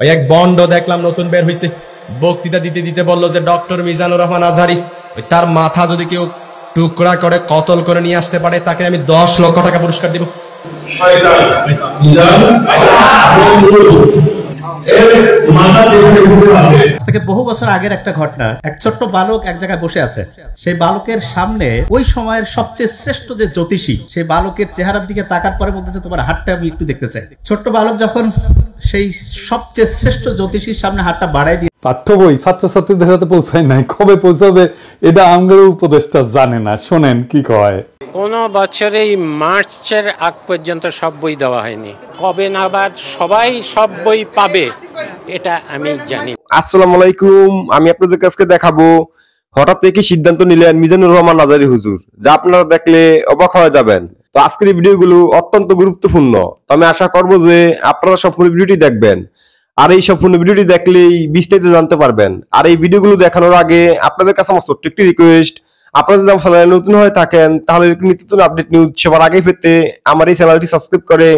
ওই এক বন্ড দেখলাম নতুন বের হয়েছে, বক্তৃতা দিতে দিতে বললো যে ডক্টর মিজানুর রহমান আজহারি, ওই তার মাথা যদি কেউ টুকরা করে কতল করে নিয়ে আসতে পারে তাকে আমি 10 লক্ষ টাকা পুরস্কার দিব। থেকে বহু বছর আগের একটা ঘটনা, এক ছোট্ট বালক এক জায়গায় বসে আছে। সেই বালকের সামনে ওই সময়ের সবচেয়ে শ্রেষ্ঠ যে জ্যোতিষী, সেই বালকের চেহারার দিকে তাকার পরে বলতেছে তোমার হাতটা আমি একটু দেখতে চাই। ছোট্ট বালক যখন সেই সবচেয়ে শ্রেষ্ঠ জ্যোতিষীর সামনে হাতটা বাড়াই দিয়ে, পাঠ্য বই ছাত্রছাত্রীদের হাতে পৌঁছায় নাই, কবে পৌঁছাবে এটা আমগের উপদেষ্টা জানে না। শোনেন কি কয়। কোন বছরেই মার্চের আগ পর্যন্ত সব বই দেওয়া হয়নি, কবে নাগাদ সবাই সব বই পাবে এটা আমি জানি। আসসালামু আলাইকুম, আমি আপনাদের কাছে দেখাবো হঠাৎ কি সিদ্ধান্ত নিলেন মিজানুর রহমান আজহারি হুজুর, যা আপনারা দেখলে অবাক হয়ে যাবেন। তো আজকের এই ভিডিওগুলো অত্যন্ত গুরুত্বপূর্ণ, তো আমি আশা করবো যে আপনারা সম্পূর্ণ ভিডিওটি দেখবেন, আর এই সম্পূর্ণ ভিডিওটি দেখলেই বিস্তারিত জানতে পারবেন। আর এই ভিডিওগুলো দেখানোর আগে আপনাদের কাছে আমার ছোট্ট একটি রিকোয়েস্ট, আপনারা যদি আমার চ্যানেলে নতুন হয়ে থাকেন তাহলে নিত্য আপডেট নিউজ সবার আগে পেতে আমার এই চ্যানেলটি সাবস্ক্রাইব করে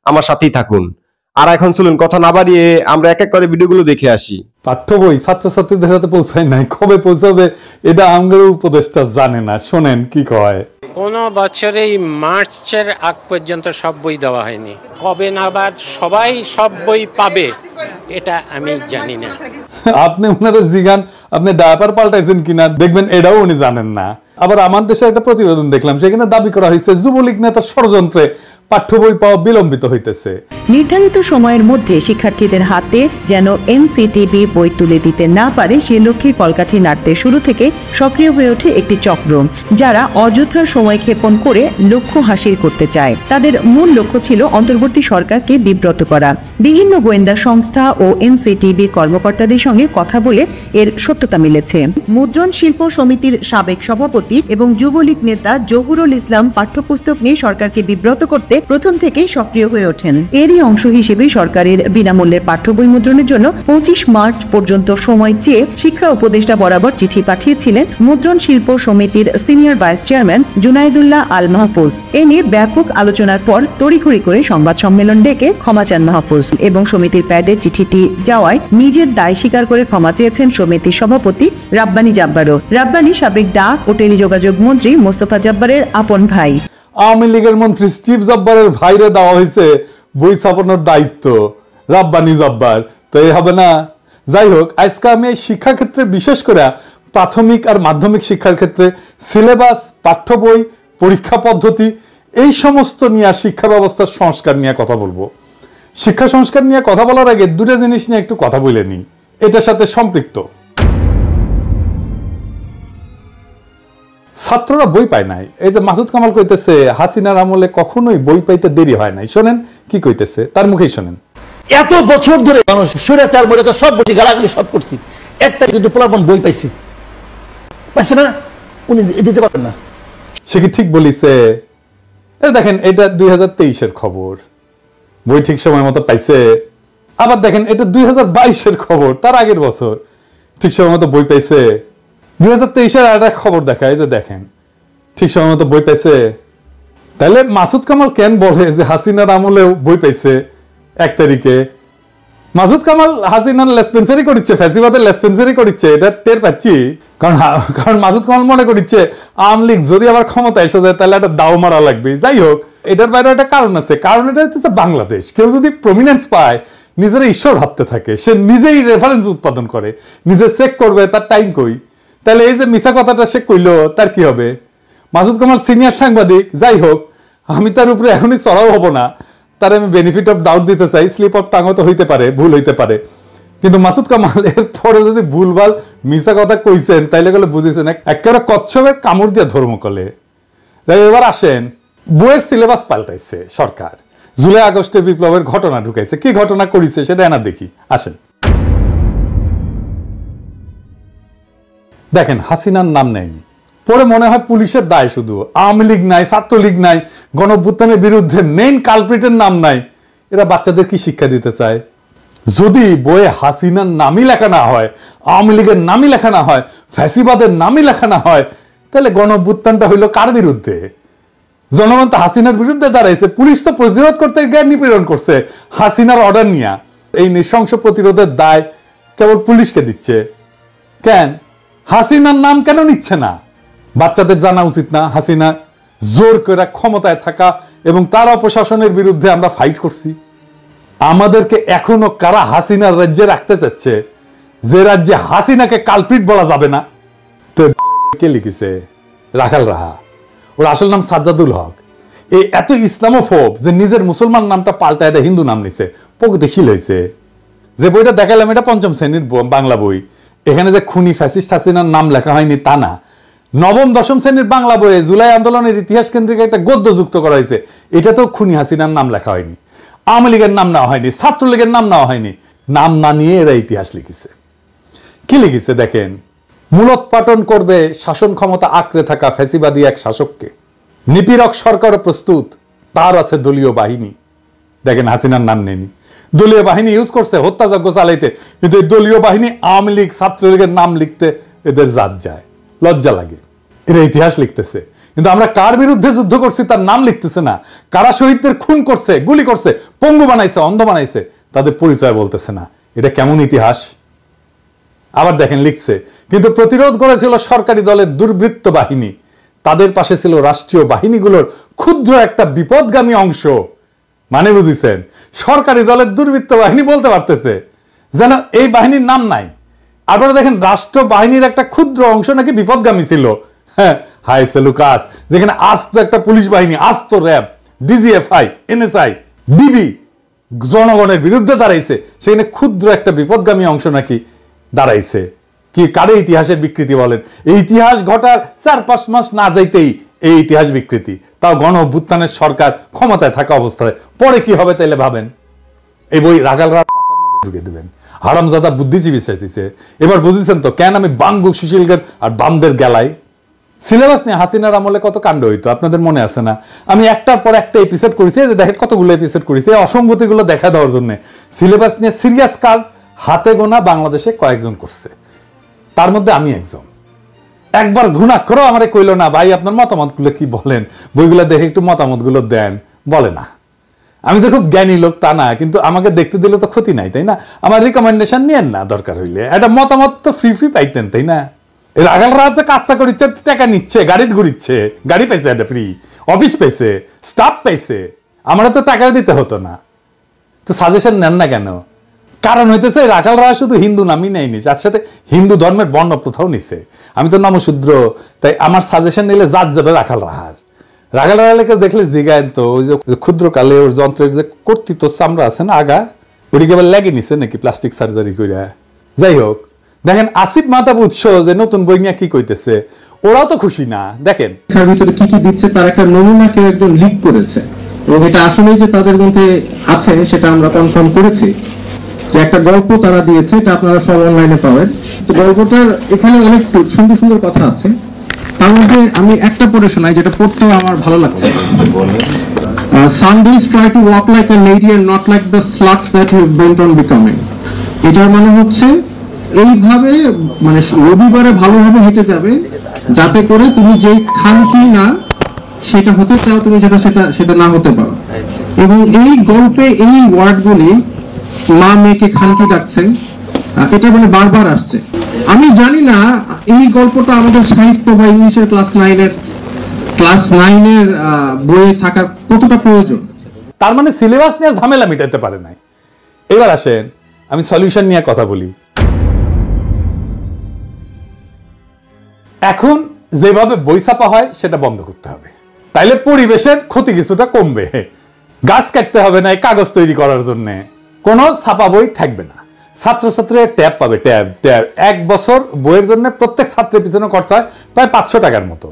আমার সাথেই থাকুন। আর এখন চলুন কথা না বাড়িয়ে আমরা এক এক করে ভিডিওগুলো দেখে আসি। পাঠ্য বই ছাত্রছাত্রীদের হাতে পৌঁছায় নাই, কবে পৌঁছাবে এটা আমগের উপদেষ্টা জানে না। শোনেন কি কয়। কোন বছরেই মার্চের আগ পর্যন্ত সব বই দেওয়া হয়নি, কবে নাগাদ সবাই সব বই পাবে এটা আমি জানি না। আপনি ওনারা জিগান আপনি ডায়াপার পাল্টাইছেন কিনা, দেখবেন এটাও উনি জানেন না। আবার আমার দেশে একটা প্রতিবেদন দেখলাম, সেখানে দাবি করা হয়েছে যুবলীগ নেতার ষড়যন্ত্রে পাঠ্য বই পাওয়া বিলম্বিত হইতেছে। নির্ধারিত সময়ের মধ্যে শিক্ষার্থীদের হাতে যেন এনসিটিবি বই তুলে দিতে না পারে সে লক্ষ্যে কলকাঠি নাড়তে শুরু থেকে সক্রিয় হয়ে ওঠে একটি চক্র, যারা অযথার সময় ক্ষেপণ করে লক্ষ্য হাসিল করতে চায়। তাদের মূল লক্ষ্য ছিল অন্তর্বর্তী সরকারকে বিব্রত করা। বিভিন্ন গোয়েন্দা সংস্থা ও এনসিটিবির কর্মকর্তাদের সঙ্গে কথা বলে এর সত্যতা মিলেছে। মুদ্রণ শিল্প সমিতির সাবেক সভাপতি এবং যুবলীগ নেতা জহুরুল ইসলাম পাঠ্যপুস্তক নিয়ে সরকারকে বিব্রত করতে প্রথম থেকেই সক্রিয় হয়ে ওঠেন। এরই অংশ হিসেবে সরকারের বিনামূল্যের পাঠ্য বই মুদ্রণের জন্য 25 মার্চ পর্যন্ত সময় চেয়ে শিক্ষা উপদেষ্টা বরাবর চিঠি পাঠিয়েছিলেন মুদ্রণ শিল্প সমিতির সিনিয়র ভাইস চেয়ারম্যান জুনাইদুল্লাহ আল মাহফুজ। এ নিয়ে ব্যাপক আলোচনার পর তড়িঘড়ি করে সংবাদ সম্মেলন ডেকে ক্ষমা চান মাহফুজ এবং সমিতির প্যাডে চিঠিটি যাওয়ায় নিজের দায় স্বীকার করে ক্ষমা চেয়েছেন সমিতির সভাপতি রাব্বানী জাব্বারও। রাব্বানী সাবেক ডাক ও টেলিযোগাযোগ মন্ত্রী মোস্তফা জাব্বারের আপন ভাই। আওয়ামী লীগের মন্ত্রী স্টিভ জব্বারের ভাইরে দেওয়া হয়েছে বই ছাপানোর দায়িত্ব, রাব্বানী জব্বার, তো এই হবে না। যাই হোক, আজকে আমি এই শিক্ষাক্ষেত্রে বিশেষ করে প্রাথমিক আর মাধ্যমিক শিক্ষার ক্ষেত্রে সিলেবাস, পাঠ্য বই, পরীক্ষা পদ্ধতি এই সমস্ত নিয়ে শিক্ষা ব্যবস্থার সংস্কার নিয়ে কথা বলবো। শিক্ষা সংস্কার নিয়ে কথা বলার আগে দুটো জিনিস নিয়ে একটু কথা বলে নিই, এটার সাথে সম্পৃক্ত। ছাত্ররা বই পায় নাই, এই যে মাসুদ কামাল কইতেছে হাসিনার আমলে কখনোই বই পাইতে দেরি হয় নাই। শোনেন কি কইতেছে, তার মুখেই শোনেন। এত বছর ধরে মানুষ স্বৈরাচার বলে তো সব বলছি, গালাগালি সব করছি, একটা কিন্তু পোলাপন বই পাইছে না, উনি দিতে পারবেন না। সে কি ঠিক বলিছে? দেখেন এটা 2023-এর খবর, বই ঠিক সময় মতো পাইছে। আবার দেখেন এটা 2022-এর খবর, তার আগের বছর ঠিক সময় মতো বই পাইছে। 2023-এর একটা খবর দেখায় যে দেখেন ঠিক সময় মতো বই পাইছে। তাহলে মাসুদ কামাল কেন বলে যে হাসিনার আমলেও বই পাইছে 1 তারিখে? মাসুদ কামাল হাসিনার লেসপেন্সারি করিচ্ছে, ফ্যাসিবাদের লেসপেন্সারি করিচ্ছে, এটা টের পাচ্ছি। কারণ মাসুদ কামাল মনে করিচ্ছে আওয়ামী লীগ যদি আবার ক্ষমতা এসে যায় তাহলে একটা দাও মারা লাগবে। যাই হোক, এটার বাইরে একটা কারণ আছে, কারণ এটা হচ্ছে বাংলাদেশ। কেউ যদি প্রমিনেন্স পায়, নিজেরা ঈশ্বর ভাবতে থাকে, সে নিজেই রেফারেন্স উৎপাদন করে, নিজে চেক করবে তার টাইম কই। তাহলে এই যে মিছা কথাটা সে কইলো, তার কি হবে? মাসুদ কামাল সিনিয়র সাংবাদিক, যাই হোক আমি তার উপরে এখনই চড়াও হব না, তার আমি বেনিফিট অফ ডাউট দিতে চাই। স্লিপ অফ টাং তো হইতে পারে, ভুল হইতে পারে, কিন্তু মাসুদ কামাল এর পরে যদি ভুলভাল মিছা কথা কইছেন তাইলে গেলে বুঝেছেন একেবারে কচ্ছপের কামড় দিয়ে ধর্ম কলে। এবার আসেন, বইয়ের সিলেবাস পাল্টাইছে সরকার, জুলাই আগস্টে বিপ্লবের ঘটনা ঢুকাইছে। কি ঘটনা করিছে সেটা এনা দেখি, আসেন। দেখেন হাসিনার নাম নেয়নি, পরে মনে হয় পুলিশের দায় শুধু, আওয়ামী লীগ নাই, ছাত্রলীগ নাই, গণঅভ্যুত্থানের বিরুদ্ধে মেইন কালপ্রিটের নাম নাই। এরা বাচ্চাদের কি শিক্ষা দিতে চায়? যদি বইয়ে হাসিনার নামই লেখা না হয়, আওয়ামী লীগের নামই লেখা না হয়, ফ্যাসিবাদের নামই লেখা না হয়, তাহলে গণঅভ্যুত্থানটা হইল কার বিরুদ্ধে? জনগণ তো হাসিনার বিরুদ্ধে দাঁড়াইছে, পুলিশ তো প্রতিরোধ করতে গিয়ে নিপীড়ন করছে হাসিনার অর্ডার নিয়ে। এই নৃশংস প্রতিরোধের দায় কেবল পুলিশকে দিচ্ছে কেন? হাসিনার নাম কেন নিচ্ছে না? বাচ্চাদের জানা উচিত না হাসিনা জোর করে ক্ষমতায় থাকা এবং তার অপশাসনের বিরুদ্ধে আমরা ফাইট করছি। আমাদেরকে এখনো কারা হাসিনার রাজ্যে রাখতে চাচ্ছে, যে রাজ্যে হাসিনাকে কালপ্রিট বলা যাবে না? তো কে লিখেছে? রাখাল রাহা। ওর আসল নাম সাজ্জাদুল হক। এই এত ইসলামোফোব যে নিজের মুসলমান নামটা পাল্টায় এটা হিন্দু নাম নিছে, প্রগতিশীল হয়েছে। যে বইটা দেখালাম এটা 5ম শ্রেণীর বাংলা বই, এখানে যে খুনি ফ্যাসিস্ট হাসিনার নাম লেখা হয়নি তা না। 9ম 10ম শ্রেণীর বাংলা বইয়ে জুলাই আন্দোলনের ইতিহাস কেন্দ্রিক একটা গদ্য যুক্ত করা হয়েছে, এটাতেও খুনি হাসিনার নাম লেখা হয়নি, আওয়ামী লীগের নাম নেওয়া হয়নি, ছাত্রলীগের নাম নেওয়া হয়নি। নাম না নিয়ে এরা ইতিহাস লিখেছে। কি লিখেছে দেখেন, মূলোৎপাটন করবে শাসন ক্ষমতা আঁকড়ে থাকা ফ্যাসিবাদী এক শাসককে, নিপীড়ক সরকারও প্রস্তুত, তার আছে দলীয় বাহিনী। দেখেন হাসিনার নাম নেয়নি, দলীয় বাহিনী ইউজ করছে হত্যাযজ্ঞ চালাইতে, কিন্তু এই দলীয় বাহিনী আওয়ামী লীগ ছাত্রলীগের নাম লিখতে এদের জাত যায়, লজ্জা লাগে। এরা ইতিহাস লিখতেছে, কিন্তু আমরা কার বিরুদ্ধে যুদ্ধ করছি তার নাম লিখতেছে না। কারা শহীদদের খুন করছে, গুলি করছে, পঙ্গু বানাইছে, অন্ধ বানাইছে, তাদের পরিচয় বলতেছে না। এটা কেমন ইতিহাস? আবার দেখেন লিখছে, কিন্তু প্রতিরোধ করেছিল সরকারি দলের দুর্বৃত্ত বাহিনী, তাদের পাশে ছিল রাষ্ট্রীয় বাহিনীগুলোর ক্ষুদ্র একটা বিপদগামী অংশ। মানে বুঝিছেন, সরকারি দলের দুর্বৃত্ত বাহিনী বলতে পারতেছে যেন এই বাহিনীর নাম নাই। আপনারা দেখেন রাষ্ট্র বাহিনীর একটা ক্ষুদ্র অংশ নাকি বিপদগামী ছিল। হ্যাঁ, হাই সেলুকাস, যেখানে আস্ত একটা পুলিশ বাহিনী, আস্ত র্যাব, ডিজিএফআই, এনএসআই, ডিবি জনগণের বিরুদ্ধে দাঁড়াইছে, সেখানে ক্ষুদ্র একটা বিপদগামী অংশ নাকি দাঁড়াইছে। কি কারে ইতিহাসের বিকৃতি বলেন? এই ইতিহাস ঘটার 4-5 মাস না যাইতেই এই ইতিহাস বিকৃতি, তাও গণ অভ্যুত্থানের সরকার ক্ষমতায় থাকা অবস্থায়। পরে কি হবে তাইলে ভাবেন। এই বই রাগালরা ঢুকে দিবেন, হারামজাদা বুদ্ধিজীবী চাইছে। এবার বুঝেছেন তো কেন আমি বাঙ্গু সুশীলগের আর বামদের গেলাই। সিলেবাস নিয়ে হাসিনার আমলে কত কাণ্ড হইতো আপনাদের মনে আছে না? আমি একটার পর একটা এপিসোড করেছি, যে দেখেন কতগুলো এপিসোড করেছি অসঙ্গতিগুলো দেখা দেওয়ার জন্য। সিলেবাস নিয়ে সিরিয়াস কাজ হাতে গোনা বাংলাদেশে কয়েকজন করছে, তার মধ্যে আমি একজন। একবার ঘুণাক্ষরও আমারে কইল না, ভাই আপনার মতামতগুলো কি বলেন, বইগুলো দেখে একটু মতামতগুলো দেন, বলে না। আমি যে খুব জ্ঞানী লোক তা না, কিন্তু আমাকে দেখতে দিলে তো ক্ষতি নাই, তাই না? আমার রিকমেন্ডেশন নিয়েন না, দরকার হইলে একটা মতামত তো ফ্রি পাইতেন, তাই না? রাগাল রাত যে কাজটা করিচ্ছে, টাকা নিচ্ছে, গাড়িতে ঘুরিচ্ছে, গাড়ি পাইছে একটা ফ্রি, অফিস পাইছে, স্টাফ পাইছে, আমরা তো টাকা দিতে হতো না। তো সাজেশন নেন না কেন? কারণ হইতেছে রাখাল রাহা শুধু হিন্দু নামই নেয়নি, তার সাথে হিন্দু ধর্মের বর্ণ প্রথাও নিছে। আমি তো নমশূদ্র, তাই আমার সাজেশন নিলে জাত যাবে রাখাল রাহার। রাখাল রাহাকে দেখলে জিগায়েন তো, ওই যে ক্ষুদ্র কালে ওর যন্ত্রের যে কর্তৃত্ব চামড়া আছে না আগা, ওটিকে আবার লেগে নিছে নাকি প্লাস্টিক সার্জারি করে। যাই হোক, দেখেন আসিফ মাহতাব উৎস যে নতুন বই নিয়ে কি কইতেছে, ওরাও তো খুশি না। দেখেন তার ভিতরে কি কি দিচ্ছে তার একটা নমুনা কেউ একজন লিক করেছে, এবং এটা আসলে যে তাদের মধ্যে আছে সেটা আমরা কনফার্ম করেছি। যে একটা গল্প তারা দিয়েছে, এটা আপনারা সব অনলাইনে পাবেন। তো গল্পটার এখানে অনেক সুন্দর সুন্দর কথা আছে, তার মধ্যে আমি একটা পড়ে শোনাই যেটা পড়তেও আমার ভালো লাগছে। Sundays try to walk like a lady and not like the sluts that you bent on becoming. এটার মানে হচ্ছে এইভাবে, মানে রবিবারে ভালোভাবে হেঁটে যাবে যাতে করে তুমি যে খানকি না সেটা হতে চাও, তুমি সেটা না হতে পারো। এবং এই গল্পে এই ওয়ার্ডগুলি মা মেয়েকে খানকি ডাকছে, এটা মানে বারবার আসছে। আমি জানি না এই গল্পটা আমাদের সাহিত্য বা ইংলিশের ক্লাস 9-এর বইয়ে থাকা কতটা প্রয়োজন। তার মানে সিলেবাস নিয়ে ঝামেলা মিটাতে পারে নাই। এবার আসেন আমি সলিউশন নিয়ে কথা বলি। এখন যেভাবে বই ছাপা হয় সেটা বন্ধ করতে হবে, তাইলে পরিবেশের ক্ষতি কিছুটা কমবে। গাছ কাটতে হবে না কাগজ তৈরি করার জন্য, কোনো ছাপা বই থাকবে না। ছাত্রছাত্রীরা ট্যাব পাবে, ট্যাব 1 বছর বইয়ের জন্য প্রত্যেক ছাত্রের পিছনে খরচা হয় প্রায় 500 টাকার মতো।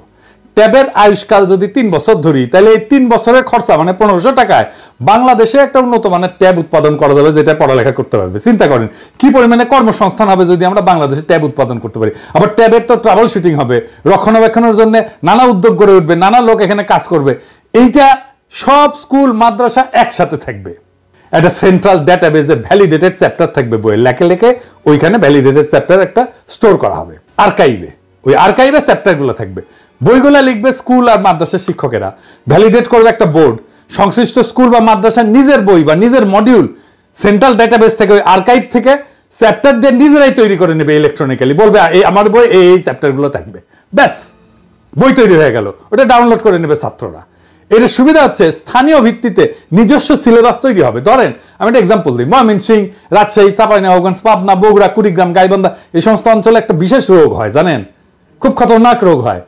ট্যাবের আয়ুষ্কাল যদি 3 বছর ধরি, তাহলে এই 3 বছরের খরচা মানে 1500 টাকায় বাংলাদেশে একটা উন্নত মানের ট্যাব উৎপাদন করা যাবে, যেটা পড়ালেখা করতে পারবে। চিন্তা করেন কি পরিমাণে কর্মসংস্থান হবে যদি আমরা বাংলাদেশে ট্যাব উৎপাদন করতে পারি। আবার ট্যাবের তো ট্রাবল শুটিং হবে, রক্ষণাবেক্ষণের জন্য নানা উদ্যোগ গড়ে উঠবে, নানা লোক এখানে কাজ করবে। এইটা সব স্কুল মাদ্রাসা একসাথে থাকবে, একটা সেন্ট্রাল ডেটাবেজে ভ্যালিডেটেড চ্যাপ্টার থাকবে, বইয়ের লেখে লেখে ওইখানে ভ্যালিডেটেড চ্যাপ্টার একটা স্টোর করা হবে আর্কাইভে। ওই আর্কাইভে চ্যাপ্টারগুলো থাকবে, বইগুলো লিখবে স্কুল আর মাদ্রাসার শিক্ষকেরা, ভ্যালিডেট করবে একটা বোর্ড। সংশ্লিষ্ট স্কুল বা মাদ্রাসার নিজের বই বা নিজের মডিউল সেন্ট্রাল ডেটাবেস থেকে, ওই আর্কাইভ থেকে চ্যাপ্টার দিয়ে নিজেরাই তৈরি করে নেবে ইলেকট্রনিক্যালি, বলবে এই আমার বই এই চ্যাপ্টারগুলো থাকবে, ব্যাস বই তৈরি হয়ে গেল, ওটা ডাউনলোড করে নেবে ছাত্ররা। এর সুবিধা হচ্ছে স্থানীয় ভিত্তিতে নিজস্ব সিলেবাস তৈরি হবে। ধরেন আমি একটা এক্সাম্পল দিই, ময়মনসিংহ, রাজশাহী, চাঁপাইনবাবগঞ্জ, পাবনা, বগুড়া, কুড়িগ্রাম, গাইবান্ধা, এই সমস্ত অঞ্চলে একটা বিশেষ রোগ হয়, জানেন, খুব খতরনাক রোগ হয়,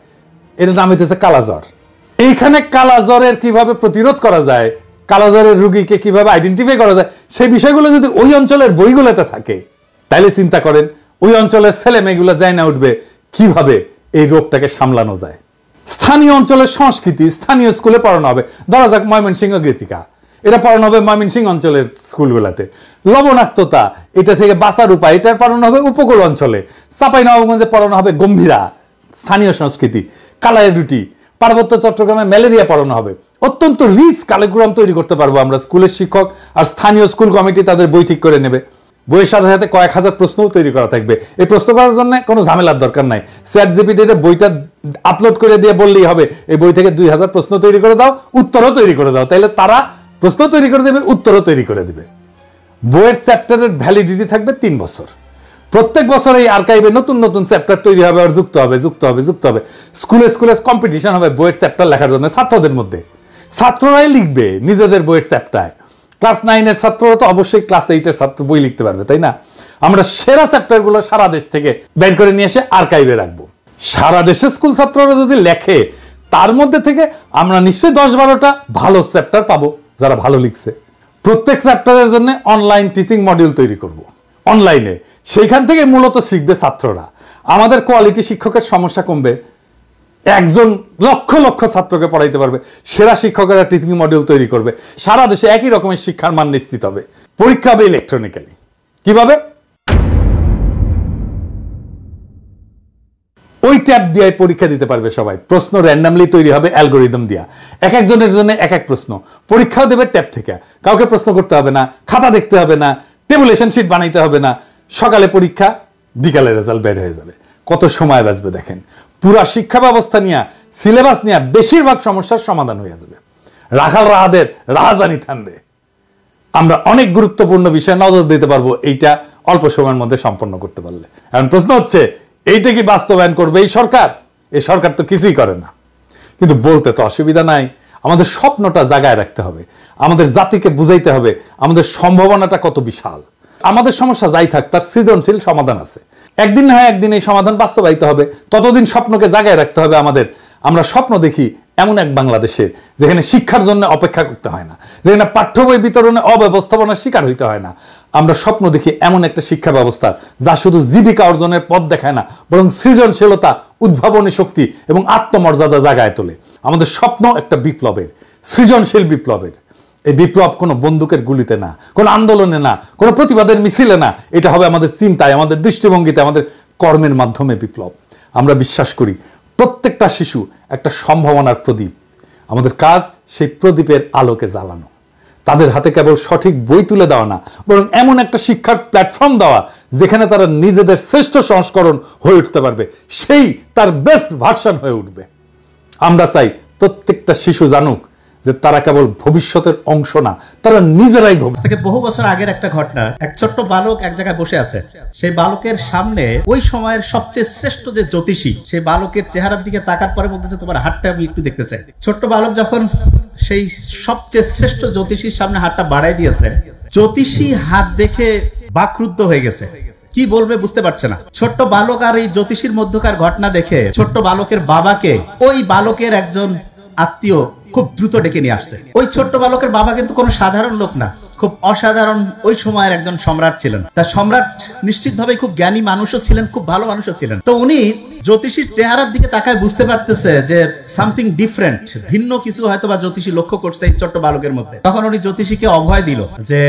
এর নাম হইতেছে কালাজ্বর। এইখানে কালাজ্বরের কিভাবে প্রতিরোধ করা যায়, কালাজ্বরের রোগীকে কিভাবে আইডেন্টিফাই করা যায়, সেই বিষয়গুলো যদি ওই অঞ্চলের বইগুলোতে থাকে, তাইলে চিন্তা করেন ওই অঞ্চলের ছেলে মেয়েগুলো যায় না উঠবে কিভাবে এই রোগটাকে সামলানো যায়। স্থানীয় অঞ্চলের সংস্কৃতি স্থানীয় স্কুলে পড়ানো হবে। ধরা যাক ময়মনসিংহ গীতিকা, এটা পড়ানো হবে ময়মনসিংহ অঞ্চলের স্কুলগুলোতে। লবণাক্ততা, এটা থেকে বাঁচার উপায়, এটা পড়ানো হবে উপকূল অঞ্চলে। চাঁপাইনবাবগঞ্জে পড়ানো হবে গম্ভীরা, স্থানীয় সংস্কৃতি। কালারের রুটি, পার্বত্য চট্টগ্রামে ম্যালেরিয়া পড়ানো হবে। অত্যন্ত রিচ কারিকুলাম তৈরি করতে পারবো আমরা। স্কুলের শিক্ষক আর স্থানীয় স্কুল কমিটি তাদের বই ঠিক করে নেবে। বইয়ের সাথে সাথে কয়েক হাজার প্রশ্নও তৈরি করা থাকবে। এই প্রশ্ন করার জন্য কোনো ঝামেলার দরকার নাই, চ্যাটজিপিটিতে বইটা আপলোড করে দিয়ে বললেই হবে এই বই থেকে 2000 প্রশ্ন তৈরি করে দাও, উত্তরও তৈরি করে দাও, তাইলে তারা প্রশ্ন তৈরি করে দেবে, উত্তরও তৈরি করে দেবে। বইয়ের চ্যাপ্টারের ভ্যালিডিটি থাকবে 3 বছর। প্রত্যেক বছর এই আর্কাইভে নতুন নতুন চ্যাপ্টার তৈরি হবে আর যুক্ত হবে। স্কুলে স্কুলে কম্পিটিশন হবে বইয়ের চ্যাপ্টার লেখার জন্য ছাত্রদের মধ্যে। ছাত্ররাই লিখবে নিজেদের বইয়ের চ্যাপ্টার। ক্লাস 9-এর ছাত্ররা তো অবশ্যই ক্লাস 8-এর ছাত্র বই লিখতে পারবে, তাই না? আমরা সেরা চ্যাপ্টারগুলো সারা দেশ থেকে বের করে নিয়ে এসে আর্কাইভে রাখবো। সারা দেশের স্কুল ছাত্ররা যদি লেখে, তার মধ্যে থেকে আমরা নিশ্চয়ই 10-12টা ভালো চ্যাপ্টার পাবো যারা ভালো লিখছে। প্রত্যেক চ্যাপ্টারের জন্য অনলাইন টিচিং মডিউল তৈরি করব অনলাইনে, সেইখান থেকে মূলত শিখবে ছাত্ররা। আমাদের কোয়ালিটি শিক্ষকের সমস্যা কমবে, একজন লক্ষ লক্ষ ছাত্রকে পড়াইতে পারবে। সেরা শিক্ষকেরা টিচিং মডিউল তৈরি করবে, সারা দেশে একই রকমের শিক্ষার মান নিশ্চিত হবে। পরীক্ষা হবে ইলেকট্রনিক্যালি। কিভাবে? ওই ট্যাব দিয়ে পরীক্ষা দিতে পারবে সবাই। প্রশ্ন র্যান্ডামলি তৈরি হবে অ্যালগোরিদম দিয়া, এক একজনের জন্য এক এক প্রশ্ন। পরীক্ষাও দেবে ট্যাব থেকে, কাউকে প্রশ্ন করতে হবে না, খাতা দেখতে হবে না, টেবুলেশন শিট বানাইতে হবে না। সকালে পরীক্ষা, বিকালে রেজাল্ট বের হয়ে যাবে। কত সময় বাঁচবে দেখেন। পুরা শিক্ষা ব্যবস্থা নিয়ে, সিলেবাস নিয়ে বেশিরভাগ সমস্যার সমাধান হয়ে যাবে। রাখাল রাহাদের রাহাজানি থামবে। আমরা অনেক গুরুত্বপূর্ণ বিষয়ে নজর দিতে পারবো এইটা অল্প সময়ের মধ্যে সম্পন্ন করতে পারলে। এখন প্রশ্ন হচ্ছে, এইটা কি বাস্তবায়ন করবে এই সরকার? এই সরকার তো কিছুই করে না, কিন্তু বলতে তো অসুবিধা নাই। আমাদের স্বপ্নটা জাগায় রাখতে হবে, আমাদের জাতিকে বুঝাইতে হবে আমাদের সম্ভাবনাটা কত বিশাল। আমাদের সমস্যা যাই থাক, তার সৃজনশীল সমাধান আছে। একদিন না হয় একদিন এই সমাধান বাস্তবায়িত হবে। ততদিন স্বপ্নকে জাগায় রাখতে হবে আমাদের। আমরা স্বপ্ন দেখি এমন এক বাংলাদেশে যেখানে শিক্ষার জন্য অপেক্ষা করতে হয় না, যেখানে পাঠ্য বই বিতরণে অব্যবস্থাপনার শিকার হইতে হয় না। আমরা স্বপ্ন দেখি এমন একটা শিক্ষা ব্যবস্থা যা শুধু জীবিকা অর্জনের পথ দেখায় না, বরং সৃজনশীলতা, উদ্ভাবনী শক্তি এবং আত্মমর্যাদা জাগায় তোলে। আমাদের স্বপ্ন একটা বিপ্লবের, সৃজনশীল বিপ্লবের। এই বিপ্লব কোনো বন্দুকের গুলিতে না, কোনো আন্দোলনে না, কোনো প্রতিবাদের মিছিলে না। এটা হবে আমাদের চিন্তায়, আমাদের দৃষ্টিভঙ্গিতে, আমাদের কর্মের মাধ্যমে বিপ্লব। আমরা বিশ্বাস করি প্রত্যেকটা শিশু একটা সম্ভাবনার প্রদীপ। আমাদের কাজ সেই প্রদীপের আলোকে জ্বালানো। তাদের হাতে কেবল সঠিক বই তুলে দেওয়া না, বরং এমন একটা শিক্ষার প্ল্যাটফর্ম দেওয়া যেখানে তারা নিজেদের শ্রেষ্ঠ সংস্করণ হয়ে উঠতে পারবে, সেই তার বেস্ট ভার্সন হয়ে উঠবে। আমরা চাই প্রত্যেকটা শিশু জানুক যে তারা কেবল ভবিষ্যতের অংশ না, তারা নিজেরাই ভবিষ্যৎ। থেকে বহু বছর আগের একটা ঘটনা, এক ছোট্ট বালক এক জায়গায় বসে আছে। সেই বালকের সামনে ওই সময়ের সবচেয়ে শ্রেষ্ঠ যে জ্যোতিষী, সেই বালকের চেহারার দিকে তাকার পরে বলতেছে, তোমার হাতটা আমি একটু দেখতে চাই। ছোট্ট বালক যখন সেই সবচেয়ে শ্রেষ্ঠ জ্যোতিষীর সামনে হাতটা বাড়াই দিয়েছে, জ্যোতিষী হাত দেখে বাকরুদ্ধ হয়ে গেছে, কি বলবে বুঝতে পারছে না। ছোট্ট বালক আর এই জ্যোতিষীর মধ্যকার ঘটনা দেখে ছোট্ট বালকের বাবাকে ওই বালকের একজন আত্মীয় খুব দ্রুত ডেকে নিয়ে আসছে। ওই ছোট্ট বালকের বাবা কিন্তু কোনো সাধারণ লোক না, খুব অসাধারণ ওই সময়ের একজন সম্রাট ছিলেন। তার সম্রাট নিশ্চিতভাবে খুব জ্ঞানী মানুষও ছিলেন, খুব ভালো মানুষও ছিলেন। তো উনি জ্যোতিষীর চেহারার দিকে তাকায় বুঝতে পারতেছে যে সামথিং ডিফারেন্ট, ভিন্ন কিছু হয়তো বা জ্যোতিষী লক্ষ্য করছে এই ছোট্ট বালকের মধ্যে। তখন উনি জ্যোতিষীকে অভয় দিল যে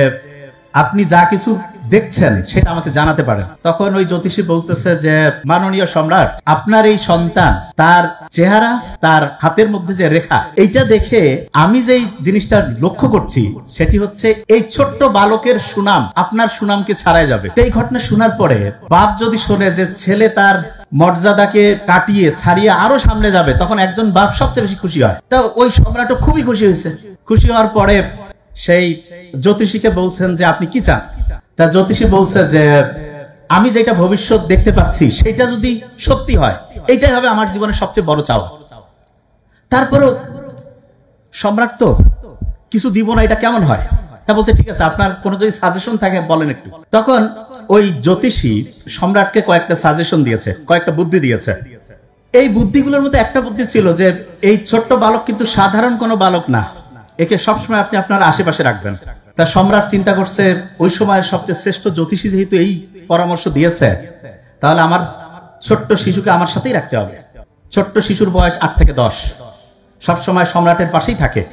আপনি যা কিছু দেখছেন সেটা আমাকে জানাতে পারেন। তখন ওই জ্যোতিষী বলতেছে যে মাননীয় সম্রাট, আপনার এই সন্তান, তার চেহারা, তার হাতের মধ্যে যে রেখা, এইটা দেখে আমি যেই জিনিসটা লক্ষ্য করছি সেটি হচ্ছে এই ছোট্ট বালকের সুনাম আপনার সুনামকে ছাড়াই যাবে। এই ঘটনা শোনার পরে বাপ যদি শোনে যে ছেলে তার মর্যাদাকে কাটিয়ে ছাড়িয়ে আরো সামনে যাবে, তখন একজন বাপ সবচেয়ে বেশি খুশি হয়। তো ওই সম্রাটও খুবই খুশি হয়েছে। খুশি হওয়ার পরে সেই জ্যোতিষীকে বলছেন যে আপনি কি চান। তা জ্যোতিষী বলছে যে আমি যেটা ভবিষ্যৎ দেখতে পাচ্ছি সেটা যদি সত্যি হয় এইটাই হবে আমার জীবনের সবচেয়ে বড় চাওয়া। তারপরেও সম্রাট তো কিছু দিব না, এটা কেমন হয়? তা বলছে ঠিক আছে, আপনার কোনো যদি সাজেশন থাকে বলেন একটু। তখন ওই জ্যোতিষী সম্রাটকে কয়েকটা সাজেশন দিয়েছে, কয়েকটা বুদ্ধি দিয়েছে। এই বুদ্ধিগুলোর মধ্যে একটা বুদ্ধি ছিল যে এই ছোট্ট বালক কিন্তু সাধারণ কোনো বালক না, একে সবসময় আপনি আপনার আশেপাশে রাখবেন। তা সম্রাট চিন্তা করছে ওই সময় সবচেয়ে শ্রেষ্ঠ জ্যোতিষী যেহেতু এই পরামর্শ দিয়েছে, তাহলে আমার ছোট্ট শিশুকে আমার সাথেই রাখতে হবে। ছোট্ট শিশুর বয়স 8 থেকে 10, সবসময় সম্রাটের পাশেই থাকে।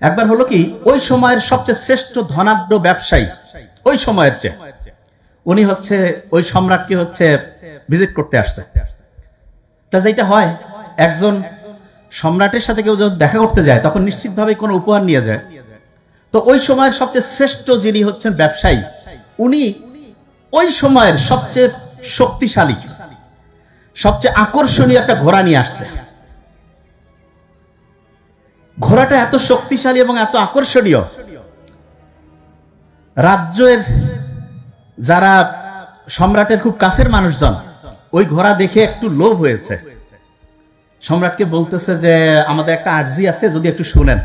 একবার হলো কি, ওই সময়ের সবচেয়ে শ্রেষ্ঠ ধনাঢ্য ব্যবসায়ী ওই সময়ের চেয়ে উনি হচ্ছে ওই সম্রাটকে হচ্ছে ভিজিট করতে আসছে। তা যেটা হয়, একজন সম্রাটের সাথে কেউ যখন দেখা করতে যায় তখন নিশ্চিতভাবে কোনো উপহার নিয়ে যায়। তো ওই সময়ের সবচেয়ে শ্রেষ্ঠ যিনি হচ্ছেন ব্যবসায়ী, উনি ওই সময়ের সবচেয়ে শক্তিশালী সবচেয়ে আকর্ষণীয় একটা ঘোড়া নিয়ে আসছে। ঘোড়াটা এত শক্তিশালী এবং এত আকর্ষণীয়, রাজ্যের যারা সম্রাটের খুব কাছের মানুষজন ওই ঘোড়া দেখে একটু লোভ হয়েছে। সম্রাটকে বলতেছে যে আমাদের একটা আর্জি আছে, যদি একটু শুনেন।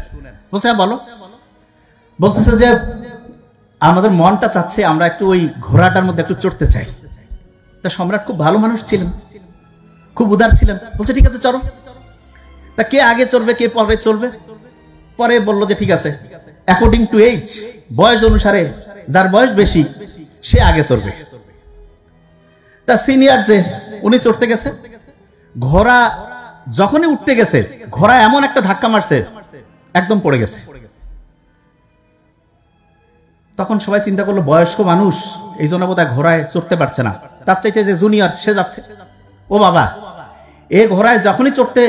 বলছে বলো। বলতেছে যে আমাদের মনটা চাচ্ছে আমরা একটু ওই ঘোড়াটার মধ্যে একটু চড়তে চাই। তা সম্রাট খুব ভালো মানুষ ছিলেন, খুব উদার ছিলেন। বলছে ঠিক আছে চলো। তা কে আগে চড়বে কে পরে চলবে? পরে বললো যে ঠিক আছে, অ্যাকর্ডিং টু এজ, বয়স অনুসারে যার বয়স বেশি সে আগে চড়বে। তা সিনিয়র যে উনি চড়তে গেছে, ঘোড়া যখনই উঠতে গেছে ঘোড়া এমন একটা ধাক্কা মারছে একদম পড়ে গেছে। তখন সবাই চিন্তা করলো বয়স্ক মানুষ, এই জন্য বোধহয় ঘোড়ায় চড়তে পারছে না, তার চাইতে যে জুনিয়র সে যাচ্ছে। ও বাবা, এ ঘোড়ায় যখনই চড়তে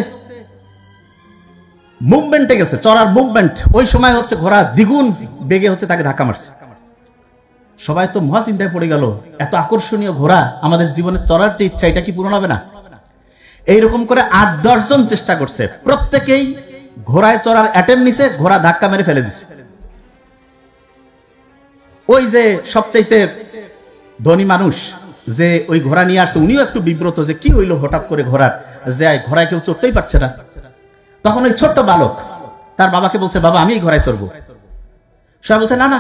মুভমেন্টে গেছে, চড়ার মুভমেন্ট, ওই সময় হচ্ছে ঘোড়া দ্বিগুণ বেগে হচ্ছে তাকে ধাক্কা মারছে। সবাই তো মহা চিন্তায় পড়ে গেল, এত আকর্ষণীয় ঘোড়া, আমাদের জীবনে চড়ার যে ইচ্ছা এটা কি পূরণ হবে না? এইরকম করে 8-10 জন চেষ্টা করছে, প্রত্যেকেই ঘোড়ায় চড়ার অ্যাটেম্প নিছে, ঘোড়া ধাক্কা মেরে ফেলে দিছে। ওই যে সবচাইতে ধনী মানুষ যে ওই ঘোড়া নিয়ে আসছে উনিও একটু বিব্রত যে কি হইলো হঠাৎ করে ঘোড়ার, যে ঘোড়ায় কেউ চড়তেই পারছে না। তখন ওই ছোট্ট বালক তার বাবাকে বলছে বাবা আমি এই ঘোড়ায় চড়বো। সবাই বলছে না না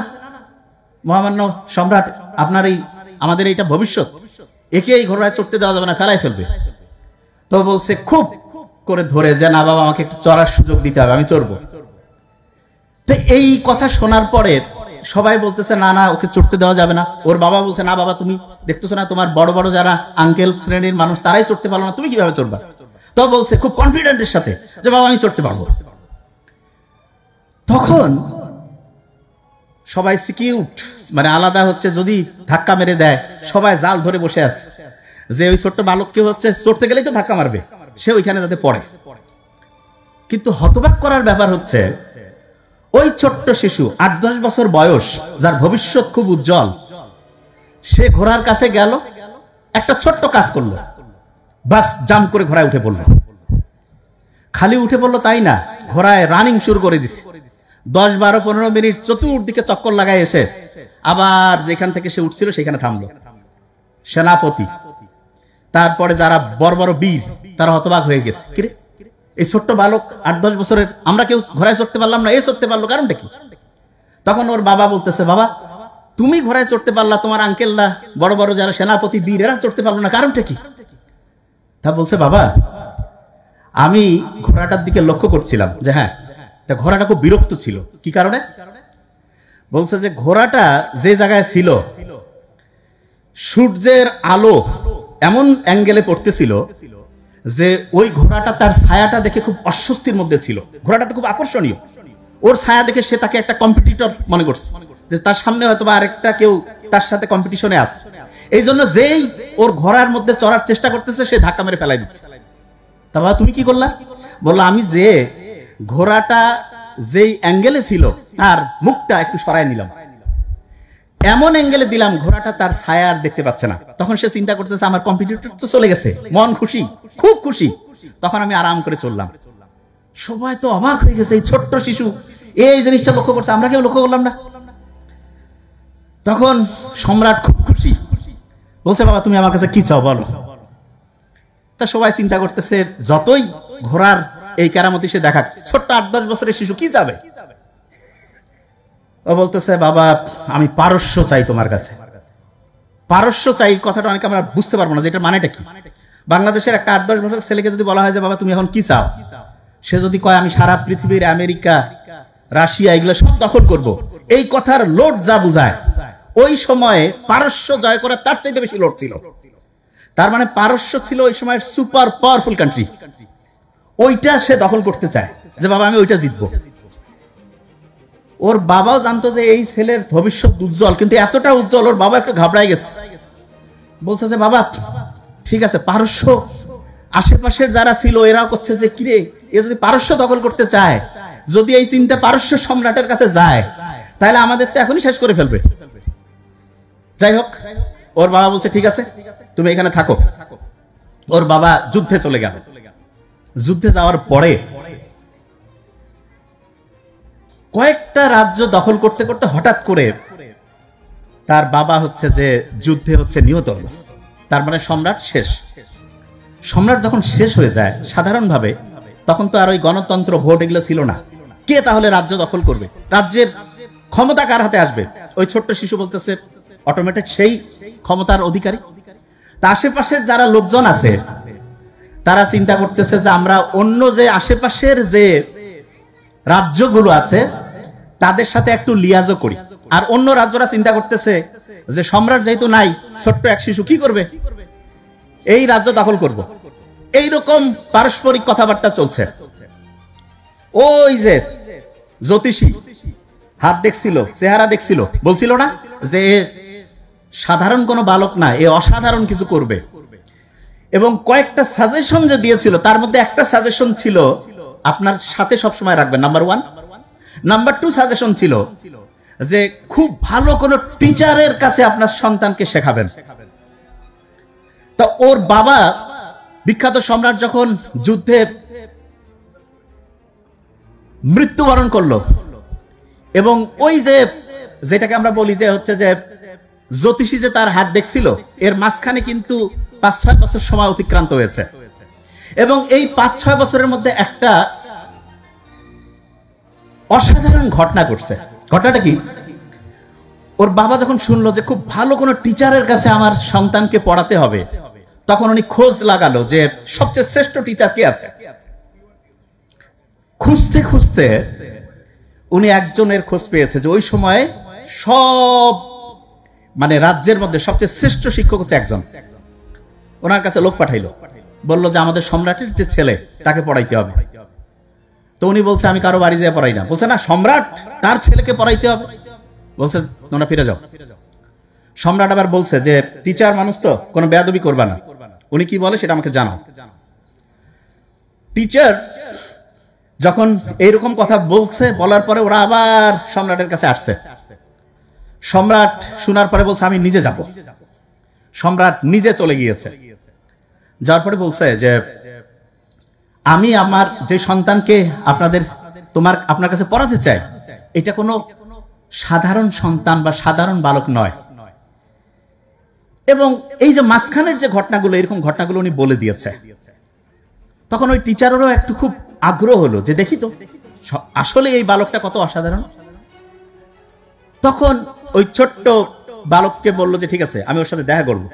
মহামান্য সম্রাট, আপনার এই আমাদের এইটা ভবিষ্যৎ, একে এই ঘোড়ায় চড়তে দেওয়া যাবে না, ফেলাই ফেলবে। তো বলছে খুব করে ধরে যে না বাবা আমাকে একটু চড়ার সুযোগ দিতে হবে, আমি চড়বো। তো এই কথা শোনার পরে সবাই বলতেছে না না ওকে চড়তে দেওয়া যাবে না। ওর বাবা বলছে না বাবা তুমি দেখতেছো না তোমার বড় বড় যারা আঙ্কেল শ্রেণীর মানুষ তারাই চড়তে পারলো না, তুমি কিভাবে চড়বা? তো বলছে খুব কনফিডেন্টের সাথে যে বাবা আমি চড়তে পারবো। তখন সবাই সিকিউট মানে আলাদা হচ্ছে, যদি ধাক্কা মেরে দেয় সবাই জাল ধরে বসে আছে যে ওই ছোট্ট বালককে হচ্ছে চড়তে গেলেই তো ধাক্কা মারবে, সে ওইখানে যাতে পড়ে। কিন্তু হতবাক করার ব্যাপার হচ্ছে ওই ছোট্ট শিশু 8-10 বছর বয়স, যার ভবিষ্যৎ খুব উজ্জ্বল, সে ঘোড়ার কাছে গেল, একটা ছোট্ট কাজ করলো, বাস জাম্প করে ঘোড়ায় উঠে পড়লো। খালি উঠে পড়লো তাই না, ঘোড়ায় রানিং শুরু করে দিছে। 10-12-15 মিনিট চতুর্দিকে চক্কর লাগায় এসে আবার যেখান থেকে সে উঠছিল সেখানে থামলো। সেনাপতি তারপরে যারা বড় বড় বীর তারা হতবাক হয়ে গেছে, কিরে এই ছোট্ট বালক 8-10 বছরের, আমরা কেউ ঘোড়ায় চড়তে পারলাম না, এ চড়তে পারলো, কারণটা কি? তখন ওর বাবা বলতেছে বাবা তুমি ঘোড়ায় চড়তে পারলা, তোমার আঙ্কেলরা বড় বড় যারা সেনাপতি বীর এরা চড়তে পারলো না, কারণটা কি? তা বলছে বাবা আমি ঘোড়াটার দিকে লক্ষ্য করছিলাম যে হ্যাঁ ঘোড়াটা খুব বিরক্ত ছিল। কি কারণে? বলছে যে ঘোড়াটা যে জায়গায় ছিল সূর্যের আলো এমন অ্যাঙ্গেলে পড়তেছিল যে ওই ঘোড়াটা তার ছায়াটা দেখে খুব অস্বস্তির মধ্যে ছিল। ঘোড়াটা তো খুব আকর্ষণীয়, ওর ছায়া দেখে সে তাকে একটা কম্পিটিটর মনে করছে, যে তার সামনে হয়তো বা আরেকটা কেউ তার সাথে কম্পিটিশনে আছে। এই জন্য যেই ওর ঘোড়ার মধ্যে চড়ার চেষ্টা করতেছে সে ধাক্কা মেরে ফেলাই দিচ্ছে। তা বাবা তুমি কি করলা? বললো আমি যে ঘোড়াটা যেই অ্যাঙ্গেলে ছিল তার মুখটা একটু সরাই নিলাম, এমন অ্যাঙ্গেলে দিলাম ঘোড়াটা তার ছায়া আর দেখতে পাচ্ছে না। তখন সে চিন্তা করতেছে আমার কম্পিটিটর তো চলে গেছে, মন খুশি, খুব খুশি, তখন আমি আরাম করে চললাম। সবাই তো অবাক হয়ে গেছে, এই ছোট্ট শিশু এই জিনিসটা লক্ষ্য করছে, আমরা কেউ লক্ষ্য করলাম না। তখন সম্রাট খুব খুশি, বলছে বাবা তুমি আমার কাছে কি চাও বলো। তা সবাই চিন্তা করতেছে যতই ঘোড়ার এই কেরামতি সে দেখাক, ছোট্ট 8-10 বছরের শিশু কি যাবে। ও বলতেছে বাবা আমি পারস্য চাই তোমার কাছে। পারস্য চাই কথাটা অনেকে আমরা বুঝতে পারবো না যে এটা মানেটা কি। বাংলাদেশের একটা 8-10 বছরের ছেলেকে যদি বলা হয় যে বাবা তুমি এখন কি চাও, সে যদি কয় আমি সারা পৃথিবীর আমেরিকা রাশিয়া এগুলো সব দখল করব, এই কথার লোড যা বুঝায়, ওই সময়ে পারস্য জয় করা তার চাইতে বেশি লোড ছিল। তার মানে পারস্য ছিল ওই সময়ের সুপার পাওয়ারফুল কান্ট্রি, ওইটা সে দখল করতে চায় যে বাবা আমি ওইটা জিতবো। ওর বাবাও জানতো যে এই ছেলের ভবিষ্যৎ উজ্জ্বল, কিন্তু এতটা উজ্জ্বল ওর বাবা একটু ঘাবড়াই গেছে। বলছে যে বাবা ঠিক আছে, পারস্য আশেপাশের যারা ছিল এরাও করছে যে কিরে এ যদি পারস্য দখল করতে চায়, যদি এই চিন্তা পারস্য সম্রাটের কাছে যায় তাহলে আমাদের তো এখনই শেষ করে ফেলবে। যাই হোক, ওর বাবা বলছে ঠিক আছে তুমি এখানে থাকো। ওর বাবা যুদ্ধে চলে গেল। যুদ্ধে যাওয়ার পরে কয়েকটা রাজ্য দখল করতে করতে হঠাৎ করে তার বাবা হচ্ছে যে যুদ্ধে হচ্ছে নিহত হলো। তার মানে সম্রাট শেষ। সম্রাট যখন শেষ হয়ে যায় সাধারণভাবে, তখন তো আর ওই গণতন্ত্র ভোট এগুলো ছিল না। কে তাহলে রাজ্য দখল করবে? রাজ্যের ক্ষমতা কার হাতে আসবে? ওই ছোট্ট শিশু বলতেছে অটোমেটেড সেই ক্ষমতার অধিকারী। তা আশেপাশের যারা লোকজন আছে তারা চিন্তা করতেছে যে আমরা অন্য যে আশেপাশের যে রাজ্যগুলো আছে তাদের সাথে একটু লিয়াজও করি। আর অন্য রাজ্যরা চিন্তা করতেছে যে সম্রাট যেহেতু নাই, ছোট্ট এক শিশু কি করবে, এই রাজ্য দখল করব। এইরকম পারস্পরিক কথাবার্তা চলছে। ওই যে জ্যোতিষী হাত দেখছিল, চেহারা দেখছিল, বলছিল না যে সাধারণ কোনো বালক না, এ অসাধারণ কিছু করবে। এবং কয়েকটা সাজেশন যে দিয়েছিল তার মধ্যে একটা সাজেশন ছিল আপনার সাথে সবসময় রাখবেন, নাম্বার 1। নাম্বার 2 সাজেশন ছিল যে খুব ভালো কোনো টিচারের কাছে আপনার সন্তানকে শেখাবেন। তা ওর বাবা বিখ্যাত সম্রাট যখন যুদ্ধে মৃত্যুবরণ করলো, এবং ওই যে যেটাকে আমরা বলি যে হচ্ছে যে জ্যোতিষী যে তার হাত দেখছিল, এর মাঝখানে কিন্তু 5-6 বছর সময় অতিক্রান্ত হয়েছে। এবং এই 5-6 বছরের মধ্যে একটা অসাধারণ ঘটনা ঘটছে। ঘটনাটা কি? ওর বাবা যখন শুনলো যে খুব ভালো কোনো টিচারের কাছে আমার সন্তানকে পড়াতে হবে, তখন উনি খোঁজ লাগালো যে সবচেয়ে শ্রেষ্ঠ টিচার কে আছে। খুঁজতে খুঁজতে উনি একজনের খোঁজ পেয়েছে যে ওই সময় সব মানে রাজ্যের মধ্যে সবচেয়ে শ্রেষ্ঠ শিক্ষক হচ্ছে একজন। ওনার কাছে লোক পাঠাইলো, বললো যে আমাদের সম্রাটের যে ছেলে তাকে পড়াইতে হবে। তো উনি বলছে আমি কারো বাড়ি যেয়ে পড়াই না। বলছে না, সম্রাট তার ছেলেকে পড়াইতে হবে। বলছে তোমরা ফিরে যাও। সম্রাট আবার বলছে যে টিচার মানুষ তো, কোনো বেয়াদবি করবা না। উনি কি বলে সেটা আমাকে জানাও। টিচার যখন এইরকম কথা বলছে, বলার পরে ওরা আবার সম্রাটের কাছে আসছে। সম্রাট শোনার পরে বলছে আমি নিজে যাব। সম্রাট নিজে চলে গিয়েছে। যার পরে বলছে যে আমি আমার যে সন্তানকে আপনার কাছে পড়াতে চাই, এটা কোনো সাধারণ সন্তান বা সাধারণ বালক নয়। এবং এই যে মাঝখানের যে ঘটনাগুলো, এরকম ঘটনাগুলো উনি বলে দিয়েছে। তখন ওই টিচারেরও একটু খুব আগ্রহ হলো যে দেখি তো আসলে এই বালকটা কত অসাধারণ। তখন ওই ছোট্ট বালককে বললো যে ঠিক আছে আমি ওর সাথে দেখা করবো।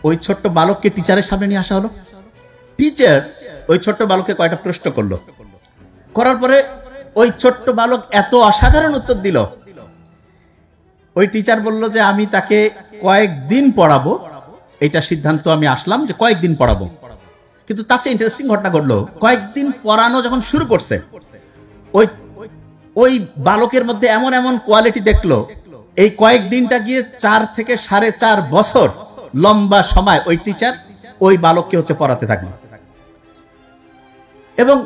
ওই ছোট্ট বালককে টিচারের সামনে নিয়ে আসা হলো। টিচার ওই ছোট্ট বালককে কয়েকটা প্রশ্ন করলো। করার পরে ওই ছোট্ট বালক এত অসাধারণ উত্তর দিল, ওই টিচার বলল যে আমি তাকে কয়েকদিন পড়াবো, এটা সিদ্ধান্ত আমি আসলাম যে কয়েকদিন পড়াবো। কিন্তু তার চেয়ে ইন্টারেস্টিং ঘটনা ঘটলো, কয়েকদিন পড়ানো যখন শুরু করছে, ওই বালকের মধ্যে এমন এমন কোয়ালিটি দেখলো, এই কয়েকদিনটা গিয়ে 4 থেকে 4.5 বছর লম্বা সময় ওই টিচার ওই বালককে হচ্ছে পড়াতে থাকলো। এবং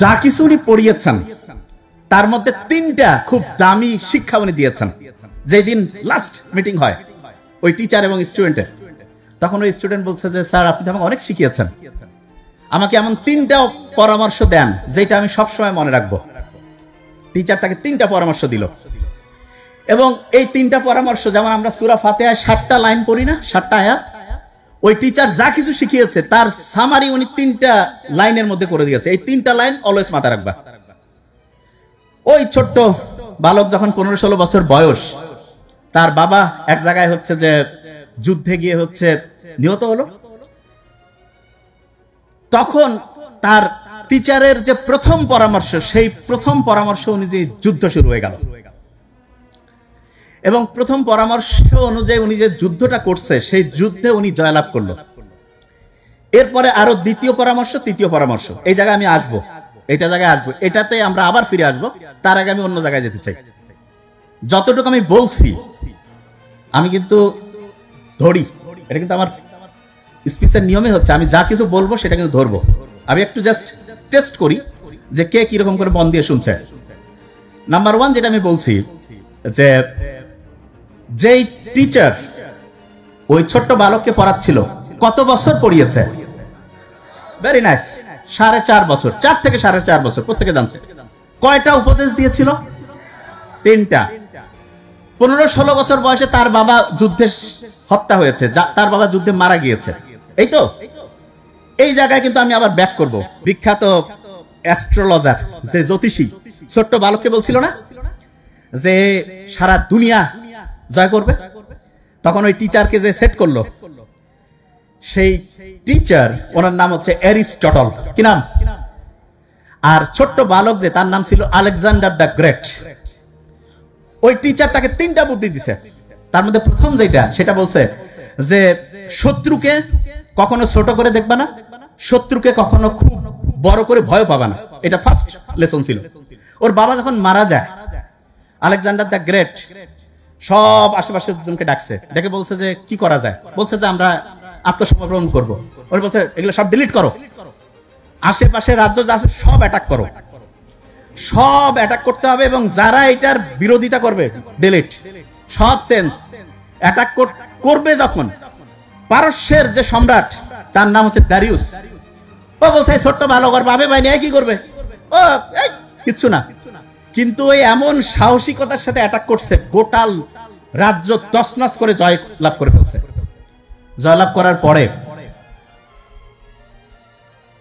যা কিছু উনি পড়িয়েছেন তার মধ্যে 3টা খুব দামি শিক্ষা উনি দিয়েছেন। যেদিন লাস্ট মিটিং হয় ওই টিচার এবং স্টুডেন্টের, তখন ওই স্টুডেন্ট বলছে যে স্যার আপনি তো আমাকে অনেক শিখিয়েছেন, আমাকে এমন 3টা পরামর্শ দেন যেটা আমি সবসময় মনে রাখবো। টিচার তাকে 3টা পরামর্শ দিল, এবং এই 3টা পরামর্শ, যেমন আমরা সূরা ফাতিহায় 7টা লাইন পড়ি না, 7টা আয়াত, ওই টিচার যা কিছু শিখিয়েছে তার সামারি উনি 3টা লাইনের মধ্যে করে দিয়েছে। এই 3টা লাইন অলওয়েজ মাথা রাখবা। ওই ছোট্ট বালক যখন 15-16 বছর বয়স, তার বাবা এক জায়গায় হচ্ছে যে যুদ্ধে গিয়ে হচ্ছে নিহত হলো, তখন তার টিচারের যে প্রথম পরামর্শ, সেই প্রথম পরামর্শ অনুযায়ী যুদ্ধ শুরু হয়ে গেল, এবং প্রথম পরামর্শ অনুযায়ী উনি যে যুদ্ধটা করছে সেই যুদ্ধে উনি জয়লাভ করলো। এরপরে আরো দ্বিতীয় পরামর্শ, তৃতীয় পরামর্শ, এই জায়গায় আমি আসবো, এটা জায়গায় আসবো, এটাতে আমরা আবার ফিরে আসবো। তার আগে আমি অন্য জায়গায় যেতে চাই। যতটুকু আমি বলছি আমি কিন্তু ধরি, এটা কিন্তু আমার স্পিচের নিয়মে হচ্ছে, আমি যা কিছু বলবো সেটা কিন্তু ধরবো। আমি একটু জাস্ট টেস্ট করি যে কে কিরকম করে মন দিয়ে শুনছে। নাম্বার 1 যেটা আমি বলছি, যে যেই টিচার ওই ছোট্ট বালককে পড়াচ্ছিল কত বছর পড়িয়েছে? ভেরি নাইস, 4.5 বছর, 4 থেকে 4.5 বছর, প্রত্যেকে জানছে। কয়টা উপদেশ দিয়েছিল? 3টা। 15-16 বছর বয়সে তার বাবা যুদ্ধে হত্যা হয়েছে, তার বাবা যুদ্ধে মারা গিয়েছে, এই তো। এই জায়গায় কিন্তু আমি আবার ব্যাক করব। বিখ্যাত অ্যাস্ট্রোলজার, যে জ্যোতিষী, ছোট্ট বালককে বলছিল না যে সারা দুনিয়া জয় করবে, তখন ওই টিচারকে যে সেট করলো, সেই টিচার, ওনার নাম হচ্ছে অ্যারিস্টটল। কি নাম? আর ছোট্ট বালক যে, তার নাম ছিল আলেকজান্ডার দ্য গ্রেট। ওই টিচার তাকে 3টা বুদ্ধি দিছে। তার মধ্যে প্রথম যেটা, সেটা বলছে যে শত্রুকে কখনো ছোট করে দেখবা না, শত্রুকে কখনো খুব বড় করে ভয় পাবা না। এটা ফার্স্ট লেসন ছিল। ওর বাবা যখন মারা যায়, আলেকজান্ডার দ্য গ্রেট সব আশেপাশের জনকে ডাকছে, ডেকে বলছে যে কি করা যায়? বলছে যে আমরা আত্মসমর্পণ করব। ওরা বলছে এগুলো সব ডিলিট করো, আশেপাশে রাজ্য যা আছে সব অ্যাটাক করো, সব অ্যাটাক করতে হবে, এবং যারা এটার বিরোধিতা করবে ডিলিট, সব সেন্স অ্যাটাক করবে। যখন পারস্যের যে সম্রাট, তার নাম হচ্ছে দারিউস, ও বলছে ছোট্ট বালক আর বাবে ভাই নিয়ে কি করবে? ও কিচ্ছু না। কিন্তু ওই এমন সাহসিকতার সাথে অ্যাটাক করছে, গোটাল রাজ্য তছনছ করে জয় লাভ করে ফেলছে। জয়লাভ করার পরে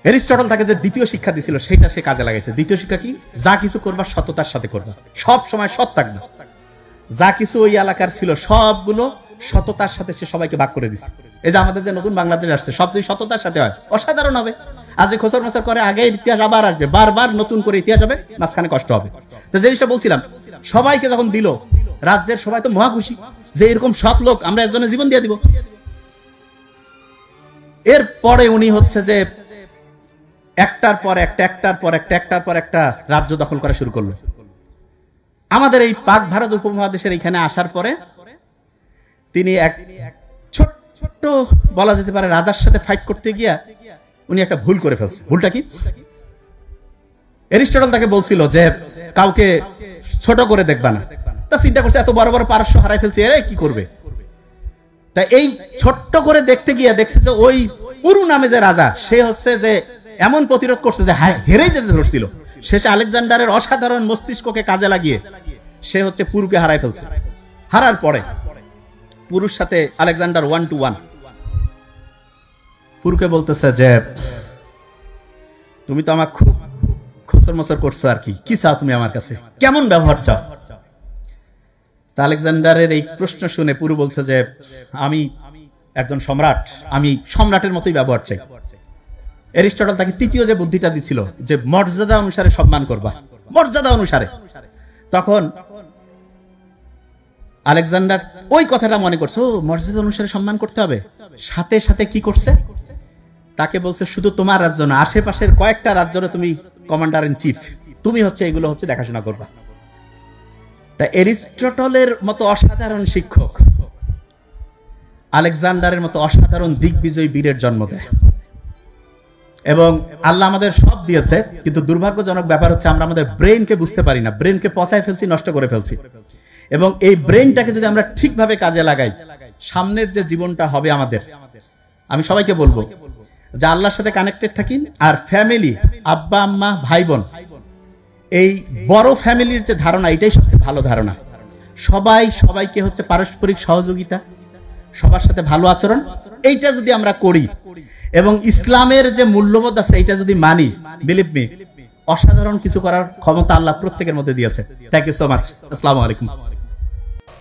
অ্যারিস্টটল তাকে যে দ্বিতীয় শিক্ষা দিছিল, সেটা সে কাজে লাগাইছে। দ্বিতীয় শিক্ষা কি? যা কিছু করবা সততার সাথে করবা, সব সময় সৎ থাকবা। যা কিছু ওই এলাকার ছিল সবগুলো সততার সাথে সে সবাইকে ভাগ করে দিছে। এই যে আমাদের যে নতুন বাংলাদেশ আসছে, সব যদি সততার সাথে হয়, অসাধারণ হবে। আজ যে খোসর মোসর করে, আগে ইতিহাস আবার আসবে, বারবার নতুন করে ইতিহাস হবে, মাঝখানে কষ্ট হবে। তো যে জিনিসটা বলছিলাম, সবাইকে যখন দিল, রাজ্যের সবাই তো মহা খুশি যে এরকম সৎ লোক, আমরা একজনের জীবন দিয়ে দিব। এরপরে উনি হচ্ছে যে একটার পর একটা রাজ্য দখল করা শুরু করলো। আমাদের এই পাক ভারত উপমহাদেশের এখানে আসার পরে তিনি এক ছোট্ট বলা যেতে পারে রাজার সাথে ফাইট করতে গিয়া উনি একটা ভুল করে ফেলছে। ভুলটা কি? অ্যারিস্টটল তাকে বলছিল যে কাউকে ছোট করে দেখবা না। তা চিন্তা করছে এত বড় বড় পারস্য হারাই ফেলছে, এরা কি করবে? তা এই ছোট্ট করে দেখতে গিয়া দেখছে যে ওই পুরু নামে যে রাজা, সে হচ্ছে যে এমন প্রতিরোধ করছে যে হেরেই যেতে ধরছিল। শেষে আলেকজান্ডারের অসাধারণ মস্তিষ্ককে কাজে লাগিয়ে সে হচ্ছে পুরুকে হারাই ফেলছে। হারার পরে পুরুর সাথে আলেকজান্ডার 1 to 1 পুরুকে বলতেছে যে তুমি তো আমার খুব খোসর মসর করছো, আর কি চাও তুমি আমার কাছে, কেমন ব্যবহার চাও? তা আলেকজান্ডারের এই প্রশ্ন শুনে পুরু বলছে যে আমি একজন সম্রাট, আমি সম্রাটের মতোই ব্যবহার চাই। অ্যারিস্টটল তাকে তৃতীয় যে বুদ্ধিটা দিছিল, যে মর্যাদা অনুসারে সম্মান করবা, মর্যাদা অনুসারে। তখন আলেকজান্ডার ওই কথাটা মনে করছে, ও মর্যাদা অনুসারে সম্মান করতে হবে। সাথে সাথে কি করছে? তাকে বলছে শুধু তোমার রাজ্য না, আশেপাশের কয়েকটা রাজ্যের তুমি কমান্ডার ইন চিফ, তুমি হচ্ছে এগুলো হচ্ছে দেখাশোনা করবা। তা অ্যারিস্টটলের মতো অসাধারণ শিক্ষক আলেকজান্ডারের মতো অসাধারণ দিগ্বিজয়ী বীরের জন্ম দেয়। এবং আল্লাহ আমাদের সব দিয়েছে, কিন্তু দুর্ভাগ্যজনক ব্যাপার হচ্ছে আমরা আমাদের ব্রেনকে বুঝতে পারি না, ব্রেনকে পচায় ফেলছি, নষ্ট করে ফেলছি। এবং এই ব্রেনটাকে যদি আমরা ঠিকভাবে কাজে লাগাই, সামনের যে জীবনটা হবে আমাদের, আমি সবাইকে বলবো যা আল্লাহর সাথে কানেক্টেড থাকি, আর ফ্যামিলি, আব্বা আম্মা ভাই বোন, এই বড় ফ্যামিলির যে ধারণা, এটাই সবচেয়ে ভালো ধারণা। সবাইকে হচ্ছে পারস্পরিক সহযোগিতা, সবার সাথে ভালো আচরণ, এইটা যদি আমরা করি এবং ইসলামের যে মূল্যবোধ আছে এইটা যদি মানি, বিলিভ মি, অসাধারণ কিছু করার ক্ষমতা আল্লাহ প্রত্যেকের মধ্যে দিয়েছে। Thank you so much. আসসালামু আলাইকুম।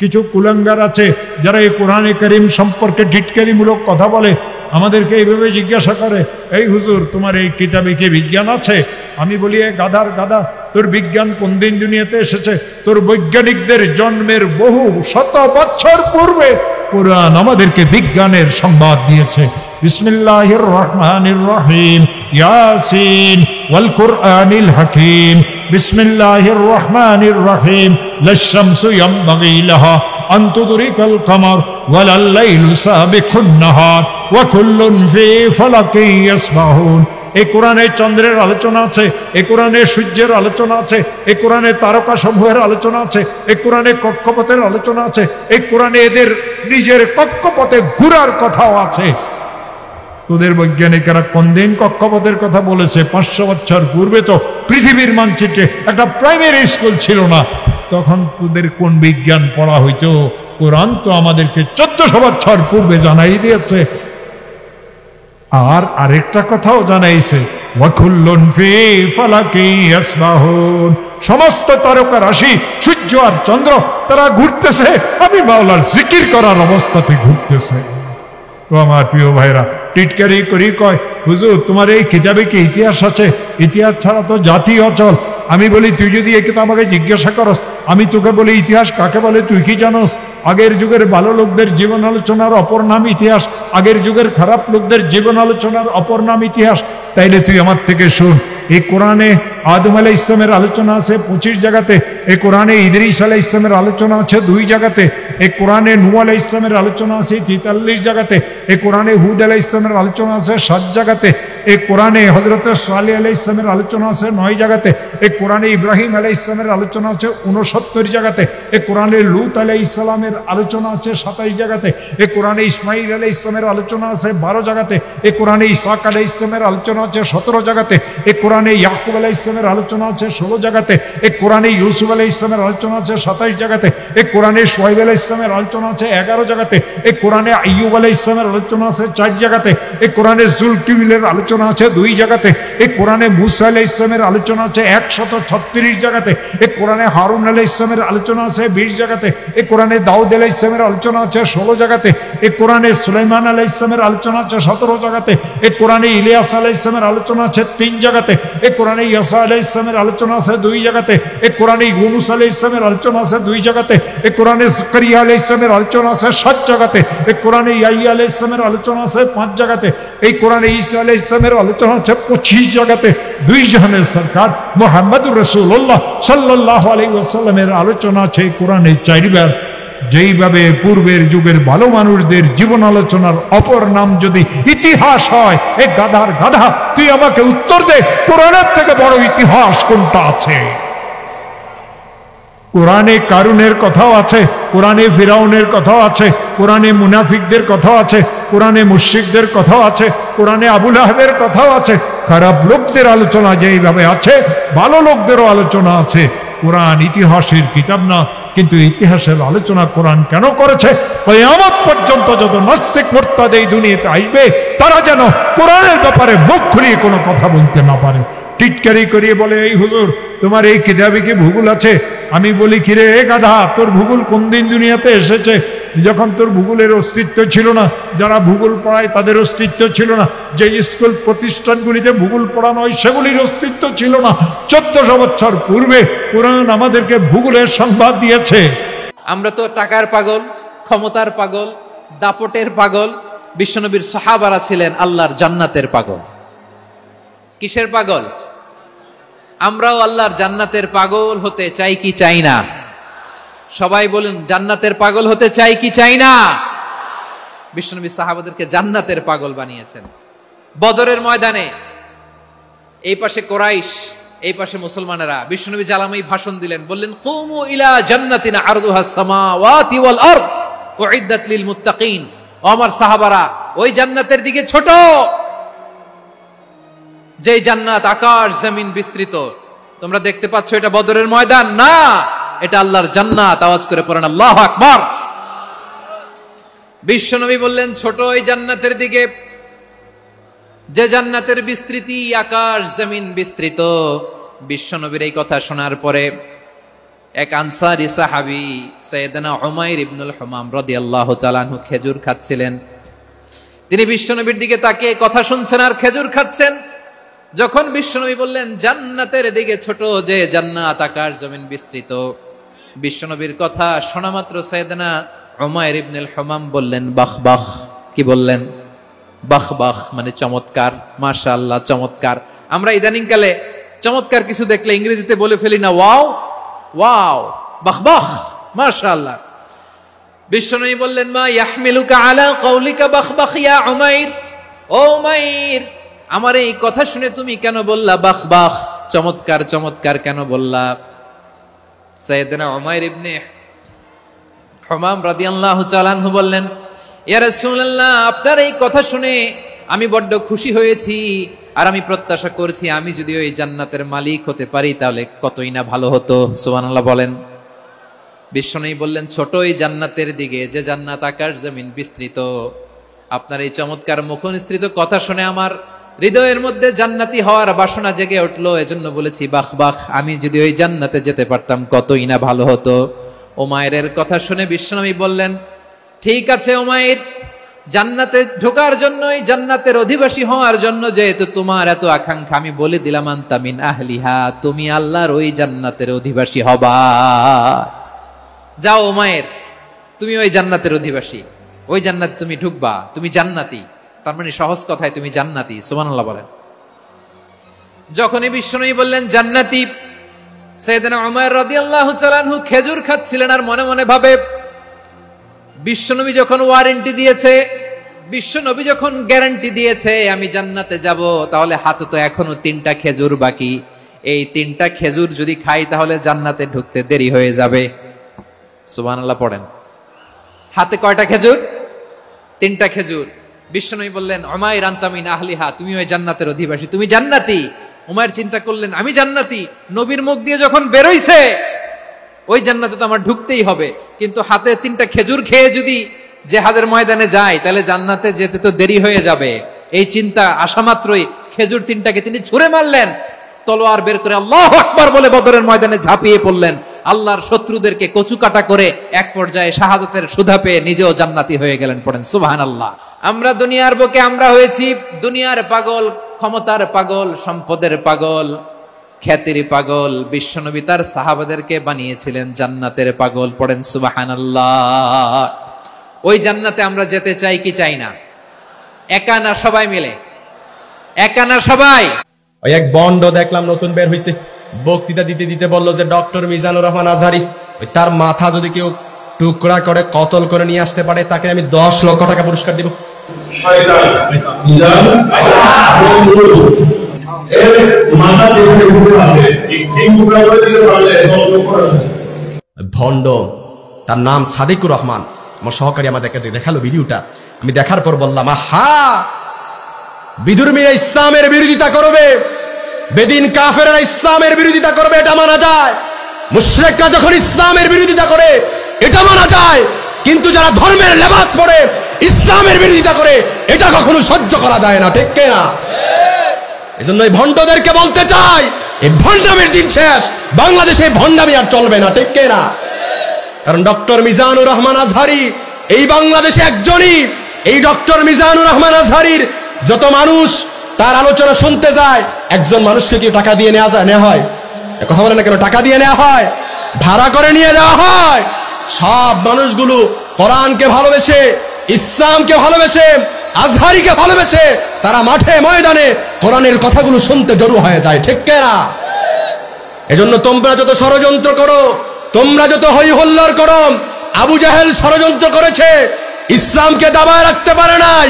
কিছু কুলাঙ্গার আছে যারা এই কোরআনে কারীম সম্পর্কে টিটকারিমূলক কথা বলে, আমাদেরকে এইভাবে জিজ্ঞাসা করে, এই হুজুর তোমার এই কিতাবে কি বিজ্ঞান আছে? আমি বলি, এ গাধার গাধা, তোর বিজ্ঞান কোন দিন দুনিয়াতে এসেছে? তোর বৈজ্ঞানিকদের জন্মের বহু শত বছর পূর্বে কোরআন আমাদেরকে বিজ্ঞানের সংবাদ দিয়েছে। বিসমিল্লাহির রহমানির রহিম, ইয়াসিন ওয়াল কুরআনিল হাকিম, বিসমিল্লাহির রহমানির রহিম, লাশ-শামসু ইয়ানবাগি লাহা আন তুদরিকাল কামার ওয়ালাল লাইলু সাবিকুন নাহার ওয়া কুল্লুন ফি ফালাকিন ইয়াসবাহুন। এই কোরআনে চন্দ্রের আলোচনা আছে, এই কোরআনে সূর্যের আলোচনা আছে, এই কোরআনে তারকা সমূহের আলোচনা আছে, এই কোরআনে কক্ষপথের আলোচনা আছে, এই কোরআনে এদের নিজের কক্ষপথে ঘোরার কথাও আছে। তোদের বৈজ্ঞানিকেরা কোন দিন কক্ষপথের কথা বলেছে? 500 বছর পূর্বে তো পৃথিবীর মানচিত্রে একটা প্রাইমারি স্কুল ছিল না, তখন তোদের কোন বিজ্ঞান পড়া হইতো? কোরআন তো আমাদেরকে 1400 বছর পূর্বে জানাই দিয়েছে। আর আরেকটা কথাও জানাইছে, ওয়াকুল্লুন ফি ফালাকি ইয়াসবাহুন, সমস্ত তারকা রাশি, সূর্য আর চন্দ্র, তারা ঘুরতেছে, আমি মাওলার জিকির করার অবস্থাতে ঘুরতেছে। তো আমার প্রিয় ভাইরা, টিটকারি করি কয়, হুজুর তোমার এই কিতাবে কি ইতিহাস আছে? ইতিহাস ছাড়া তো জাতি অচল। আমি বলি, তুই যদি এই কথা আমাকে জিজ্ঞাসা করস, আমি তোকে বলি ইতিহাস কাকে বলে তুই কি জানোস? আগের যুগের ভালো লোকদের জীবন আলোচনার অপর নাম ইতিহাস, আগের যুগের খারাপ লোকদের জীবন আলোচনার অপর নাম ইতিহাস। তাইলে তুই আমার থেকে শুন, এই কোরআনে আদম আলাইহিস ইসলামের আলোচনা আছে 25 জায়গাতে, এই কোরআনে ইদ্রিস আলাইহিস ইসলামের আলোচনা আছে 2 জায়গাতে, এই কোরআনে নূহ আলাইহিস ইসলামের আলোচনা আছে 43 জায়গাতে, এই কোরআনে হুদ আলাইহিস ইসলামের আলোচনা আছে 7 জায়গাতে, এই কোরআনে হযরত সালেহ আলাইহিস ইসলামের আলোচনা আছে 9 জায়গাতে, এই কোরআনে ইব্রাহিম আলাইহিস ইসলামের আলোচনা আছে 69 জায়গাতে, এই কোরআনে লূত আলাইহিস সালামের আলোচনা আছে 27 জায়গাতে, এই কোরআনে ইসমাঈল আলাইহিস সালামের আলোচনা আছে 12 জায়গাতে, এই কোরআনে ইসহাক আলাইহিস সালামের আলোচনা আছে 17 জায়গাতে, এই কোরআনে ইয়াকুব আলাইহিস সালামের আলোচনা আছে 16 জায়গাতে, এই কোরআনে ইউসুফ আলাইহিস সালামের আলোচনা আছে 27 জায়গাতে, এই কোরআনে শুআয়ব আলাইহিস সালামের আলোচনা আছে 11 জায়গাতে, এই কোরআনে আইয়ুব আলাইহিস সালামের আলোচনা আছে 4 জায়গাতে, এই কোরআনে যুলকিফলের আলোচনা আছে 2 জায়গাতে, এই কোরআনে মূসা আলাইহিস সালামের আলোচনা আছে 136 জায়গাতে, এই কোরআনে হারুন আলাইহিস সালামের আলোচনা আছে 20 জায়গাতে, এই কোরআনে দাউদ আলাইহিস সালামের আলোচনা আছে 16 জায়গাতে, এই কোরআনে সুলাইমান আলাইহিস সালামের আলোচনা আছে 17 জায়গাতে, এই কোরআনে ইলিয়াস আলাইহিস সালামের আলোচনা আছে 3 জায়গাতে, এই কোরআনে ইয়াসা আলাইহিস সালামের আলোচনা আছে 2 জায়গাতে, এই কোরআনে ইউনূস আলাইহিস সালামের আলোচনা আছে 2 জায়গাতে, এই কোরআনে যাকারিয়া আলাইহিস সালামের আলোচনা আছে 7 জায়গাতে, এই কোরআনে ইয়াহইয়া আলাইহিস সালামের আলোচনা আছে 5 জায়গাতে, এই কোরআনে ঈসা আলাইহিস সালামের আলোচনা আছে 25 জায়গাতে। 2 জাহানের সরকার মুহাম্মদুর রাসূলুল্লাহ সাল্লাল্লাহু আলাইহি ওয়াসাল্লামের আলোচনা আছে কোরআনে 4 বার। যেইভাবে পূর্বের যুগের ভালো মানুষদের জীবন আলোচনার অপর নাম যদি ইতিহাস হয়, এ গাধার গাধা, তুই আমাকে উত্তর দে, কোরআনের থেকে বড় ইতিহাস কোনটা আছে? কোরআনে কারুনের কথাও আছে, কোরআনে ফিরাউনের কথাও আছে, কোরআনে মুনাফিকদের কথাও আছে, কোরআনে মুশরিকদের কথাও আছে, কোরআনে আবু লাহাবের কথাও আছে। খারাপ লোকদের আলোচনা যেইভাবে আছে, ভালো লোকদেরও আলোচনা আছে। কোরআন ইতিহাসের কিতাব না, কিন্তু ইতিহাসের আলোচনা কোরআন কেন করেছে? কিয়ামত পর্যন্ত যত নাস্তিক মুরতাদ এই দুনিয়াতে আসবে, তারা যেন কোরআনের ব্যাপারে মুখ খুলিয়ে কোনো কথা বলতে না পারে। টিটকারি করিয়ে বলে, এই হুজুর তোমার এই কিতাবে কি ভূগোল আছে? আমি বলি, কিরে গাধা, তোর ভূগোল কোন দিন দুনিয়াতে এসেছে? যখন তোর ভূগোলের অস্তিত্ব ছিল না, যারা ভূগোল পড়ায় তাদের অস্তিত্ব ছিল না, যে স্কুল প্রতিষ্ঠানগুলিতে ভূগোল পড়ানো হয় সেগুলির অস্তিত্ব ছিল না। 1400 বছর পূর্বে কোরআন আমাদেরকে ভূগোলের সংবাদ দিয়েছে। আমরা তো টাকার পাগল, ক্ষমতার পাগল, দাপটের পাগল। বিশ্বনবীর সাহাবারা ছিলেন আল্লাহর জান্নাতের পাগল। কিসের পাগল? আমরাও আল্লাহর জান্নাতের পাগল হতে চাই কি চাই না? সবাই বলেন, জান্নাতের পাগল হতে চাই কি চাই না? বিশ্বনবী সাহাবাদেরকে জান্নাতের পাগল বানিয়েছেন। বদরের ময়দানে এই পাশে কোরাইশ, এই পাশে মুসলমানেরা। বিশ্বনবী জালামাই ভাষণ দিলেন, বললেন, কুমু ইলা জান্নাতিন আরদুহাস সামাওয়াতি ওয়াল আরদ উইদ্দাত লিল মুত্তাকিন। ও আমার সাহাবারা, ওই জান্নাতের দিকে ছোট যে জান্নাত আকাশ জমিন বিস্তৃত। তোমরা দেখতে পাচ্ছ এটা বদরের ময়দান না, এটা আল্লাহর জান্নাত। আওয়াজ করে পড়েন আল্লাহু আকবার। বিশ্বনবী বললেন ছোট ওই জান্নাতের দিকে যে জান্নাতের বিস্তৃতি আকাশ জমিন বিস্তৃত। বিশ্বনবীর এই কথা শোনার পরে এক আনসারী সাহাবী সাইয়েদনা উমাইর ইবনুল হুমাম রাদিয়াল্লাহু তাআলা আনহু খেজুর খাচ্ছিলেন। তিনি বিশ্বনবীর দিকে তাকিয়ে কথা শুনছেন আর খেজুর খাচ্ছেন। যখন বিশ্বনবী বললেন জান্নাতের দিকে ছোট যে জান্নাত আকাশ জমিন বিস্তৃত, বিশ্বনবীর কথা শোনা মাত্র সাইয়েদনা উমাইর ইবনুল হুমাম বললেন বাহ বাহ। কি বললেন? বাহ বাহ মানে চমৎকার, মাশাআল্লাহ চমৎকার। আমরা ইদানিং কালে চমৎকার কিছু দেখলে ইংরেজিতে বলে ফেলি না ওয়াও ওয়াও, বাহ বাহ, মাশাআল্লাহ। বিশ্বনবী বললেন মা ইয়াহমিলুকা আলা কওলিকা বাহ বাহ ইয়া উমাইর। ও উমাইর, আমার এই কথা শুনে তুমি কেন বললা বাহ বাহ, চমৎকার চমৎকার কেন বললা? সাইয়েদনা উমাইর ইবনে হুমাম রাদিয়াল্লাহু তাআলা আনহু বললেন ইয়া রাসূলুল্লাহ, আপনার এই কথা শুনে আমি বড্ড খুশি হয়েছি আর আমি প্রত্যাশা করছি আমি যদি ওই জান্নাতের মালিক হতে পারি তাহলে কতই না ভালো হতো। সুবহানাল্লাহ বলেন। বিশ্বনবী বললেন ছোট এই জান্নাতের দিকে যে জান্নাত আকাশ জমিন বিস্তৃত। আপনার এই চমৎকার মুখনিসৃত কথা শুনে আমার হৃদয়ের মধ্যে জান্নাতি হওয়ার বাসনা জেগে উঠলো, এজন্য বলেছি বাহ বাহ, আমি যদি ওই জান্নাতে যেতে পারতাম কতই না ভালো হতো। উমাইরের কথা শুনে বিশ্বনবী বললেন ঠিক আছে উমাইর, জান্নাতে ঢোকার জন্য, জান্নাতের অধিবাসী হওয়ার জন্য যেহেতু তোমার এত আকাঙ্ক্ষা, আমি বলে দিলাম আনতা মিন আহলিহা, তুমি আল্লাহর ওই জান্নাতের অধিবাসী হবা। যাও উমাইর, তুমি ওই জান্নাতের অধিবাসী, ওই জান্নাতে তুমি ঢুকবা, তুমি জান্নাতি। তার মানে সহজ কথায় তুমি জান্নাতি। সুবহানাল্লাহ বলেন। যখনই বিশ্বনবী বললেন জান্নাতি, সাইয়েদনা উমাইর রাদিয়াল্লাহু তাআলা আনহু খেজুর খাচ্ছিলেন আর মনে মনে ভাবে বিশ্বনবী যখন ওয়ারেন্টি দিয়েছে, বিশ্বনবী যখন গ্যারান্টি দিয়েছে আমি জান্নাতে যাব, তাহলে হাতে তো এখনো 3টা খেজুর বাকি। এই 3টা খেজুর যদি খাই তাহলে জান্নাতে ঢুকতে দেরি হয়ে যাবে। সুবহানাল্লাহ পড়েন। হাতে কয়টা খেজুর? 3টা খেজুর। বিশ্বনবী বললেন উমাইর আনতা মিন আহলিহা, তুমি ওই জান্নাতের অধিবাসী, তুমি জান্নাতি। উমাইর চিন্তা করলেন আমি জান্নাতি, নবীর মুখ দিয়ে যখন বেরোইছে ওই জান্নাতে তো আমার ঢুকতেই হবে, কিন্তু হাতে 3টা খেজুর খেয়ে যদি জিহাদের ময়দানে যাই তাহলে জান্নাতে যেতে তো দেরি হয়ে যাবে। এই চিন্তা আসা মাত্রই খেজুর 3টাকে তিনি ছুঁড়ে মারলেন, তলোয়ার বের করে আল্লাহু আকবার বলে বদরের ময়দানে ঝাঁপিয়ে পড়লেন। আল্লাহর শত্রুদেরকে কচুকাটা করে এক পর্যায়ে শাহাদাতের সুধা পেয়ে নিজেও জান্নাতি হয়ে গেলেন। পড়েন সুবহানাল্লাহ। আমরা দুনিয়ার বুকে আমরা হয়েছি দুনিয়ার পাগল, ক্ষমতার পাগল, সম্পদের পাগল, খ্যাতির পাগল। বিশ্বনবী তার সাহাবাদেরকে বানিয়েছিলেন জান্নাতের পাগল। পড়েন সুবহানাল্লাহ। ওই জান্নাতে আমরা যেতে চাই কি চাই না? একা না সবাই মিলে? একা না সবাই? ওই এক বন্ড দেখলাম নতুন বের হয়েছে, বক্তৃতা দিতে দিতে বলল যে ডক্টর মিজানুর রহমান আজহারি, ওই তার মাথা যদি কেউ টুকরা করে কতল করে নিয়ে আসতে পারে তাকে আমি 10 লক্ষ টাকা পুরস্কার দিব। ভণ্ড, তার নাম সাদিকুর রহমান, আমার সহকারী আমাদেরকে দেখালো ভিডিওটা। আমি দেখার পর বললাম আহা, বিধর্মীরা ইসলামের বিরোধিতা করবে, বেদিন কাফেররা ইসলামের বিরোধিতা করবে, এটা মানা যায়। মুশরিকরা যখন ইসলামের বিরোধিতা করে এটা মানা যায়, কিন্তু যারা ধর্মের লেবাস পরে ইসলামের বিরোধিতা করে এটা কখনো সহ্য করা যায় না। ঠিক না? এজন্য এই ভণ্ডদেরকে বলতে চাই, এই ভণ্ডামির দিন শেষ, বাংলাদেশে ভণ্ডামি আর চলবে না। ঠিক না? কারণ ডক্টর মিজানুর রহমান আজহারি এই বাংলাদেশে একজনই। এই ডক্টর মিজানুর রহমান আজহারির যত মানুষ তার আলোচনা শুনতে যায়, একজন মানুষকে কি টাকা দিয়ে নেওয়া হয়? কথা বলে না কেন? টাকা দিয়ে নেওয়া হয়, ভাড়া করে নিয়ে যাওয়া হয়। সব মানুষগুলো কোরআনকে ভালোবেসে, ইসলামকে ভালোবেসে, আজহারিকে ভালোবেসে তারা মাঠে ময়দানে কোরআনের কথাগুলো শুনতে জড়ো হয়ে যায়। ঠিক না? এজন্য তোমরা যত ষড়যন্ত্র করো, তোমরা যত হই হল্লার করো, আবু জাহেল ষড়যন্ত্র করেছে, ইসলামকে দাবায় রাখতে পারে নাই।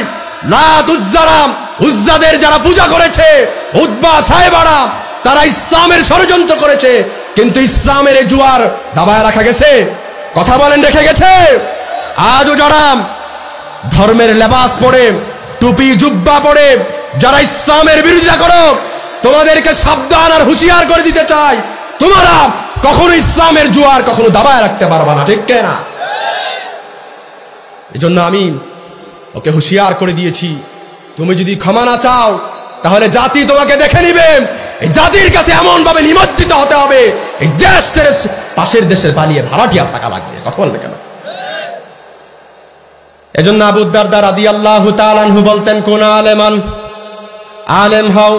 লাত উজ্জারাম, উজ্জাদের যারা পূজা করেছে, উদ্বা সাহেবারা, তারা ইসলামের ষড়যন্ত্র করেছে, কিন্তু ইসলামের এই জুয়ার দাবায় রাখা গেছে? কথা বলেন, রেখে গেছে? আজও যারা ধর্মের লেবাস পরে, টুপি জুব্বা পরে যারা ইসলামের বিরোধিতা করো, তোমাদেরকে সাবধান আর হুঁশিয়ার করে দিতে চাই, তোমরা কখনো ইসলামের জোয়ার কখনো দাবায় রাখতে পারবা না, ঠিক না? এজন্য আমি ওকে হুঁশিয়ার করে দিয়েছি, তুমি যদি ক্ষমা না চাও তাহলে জাতি তোমাকে দেখে নিবে। এই জাতির কাছে এমন ভাবে নিমজ্জিত হতে হবে, এই দেশ ছেড়ে পাশের দেশে পালিয়ে ভাড়াটিয়া থাকা লাগবে। কথা বলবে কেন? এজন্য আবু দারদা রাদিয়াল্লাহু তাআলা আনহু বলতেন, কোন আলেমান, আলেম হও,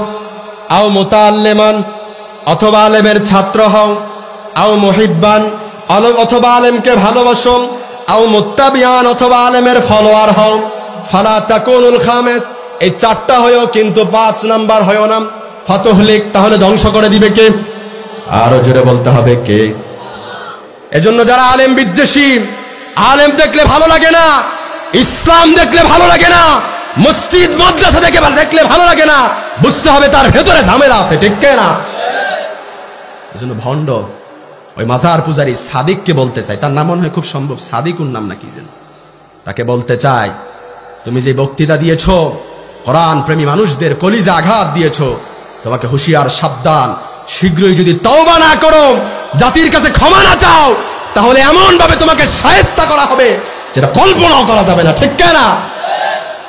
আও মুতাআল্লিমান, অথবা আলেমের ছাত্র হও, আও মুহিব্বান, অথবা আলেমকে ভালোবাসো, আও মুত্তাবিয়ান, অথবা আলেমের ফলোয়ার হও, ফালা তাকুনুল খামিস, এই চারটা হয়ও কিন্তু 5 নাম্বার হয়ও না, ফাতুহলিক, তাহলে ধ্বংস করে দিবে কে? আরো জোরে বলতে হবে কে? এজন্য যারা আলেম বিদ্বেষী, আলেম দেখলে ভালো লাগে না, ইসলাম দেখলে ভালো লাগে না, মসজিদ মাদ্রাসা দেখলে ভালো লাগে না, বুঝতে হবে তার ভেতরে ঝামেলা আছে, ঠিক না? এজন্য ভণ্ড ওই মাজার পূজারী সাদিককে বলতে চাই, তার নাম মনে হয় খুব সম্ভব সাদিকুর নাম নাকি যেন, তাকে বলতে চাই, তুমি যে বক্তৃতা দিয়েছ, কোরআন প্রেমী মানুষদের কলিজা আঘাত দিয়েছ, তোমাকে হুঁশিয়ার, সাবধান, শীঘ্রই যদি তওবা না করো, জাতির কাছে ক্ষমা না চাও, তাহলে এমন ভাবে তোমাকে শায়েস্তা করা হবে যেটা কল্পনাও করা যাবে না, ঠিক না?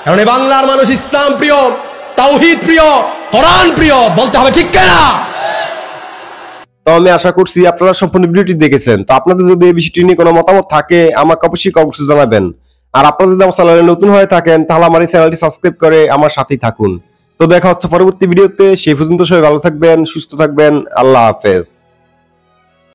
কারণ এই বাংলার মানুষ ইসলাম প্রিয়, তাওহীদ প্রিয়, কোরআন প্রিয়, বলতে হবে, ঠিক না? তো আমি আশা করছি আপনারা সম্পূর্ণ ভিডিওটি দেখেছেন। তো আপনাদের যদি এই বিষয়টি নিয়ে কোনো মতামত থাকে আমাকে অবশ্যই কমেন্টে জানাবেন। আর আপনারা যদি আমার চ্যানেলে নতুন হয়ে থাকেন তাহলে আমার এই চ্যানেলটি সাবস্ক্রাইব করে আমার সাথেই থাকুন। তো দেখা হচ্ছে পরবর্তী ভিডিওতে, সেই পর্যন্ত সবাই ভালো থাকবেন, সুস্থ থাকবেন, আল্লাহ হাফেজ।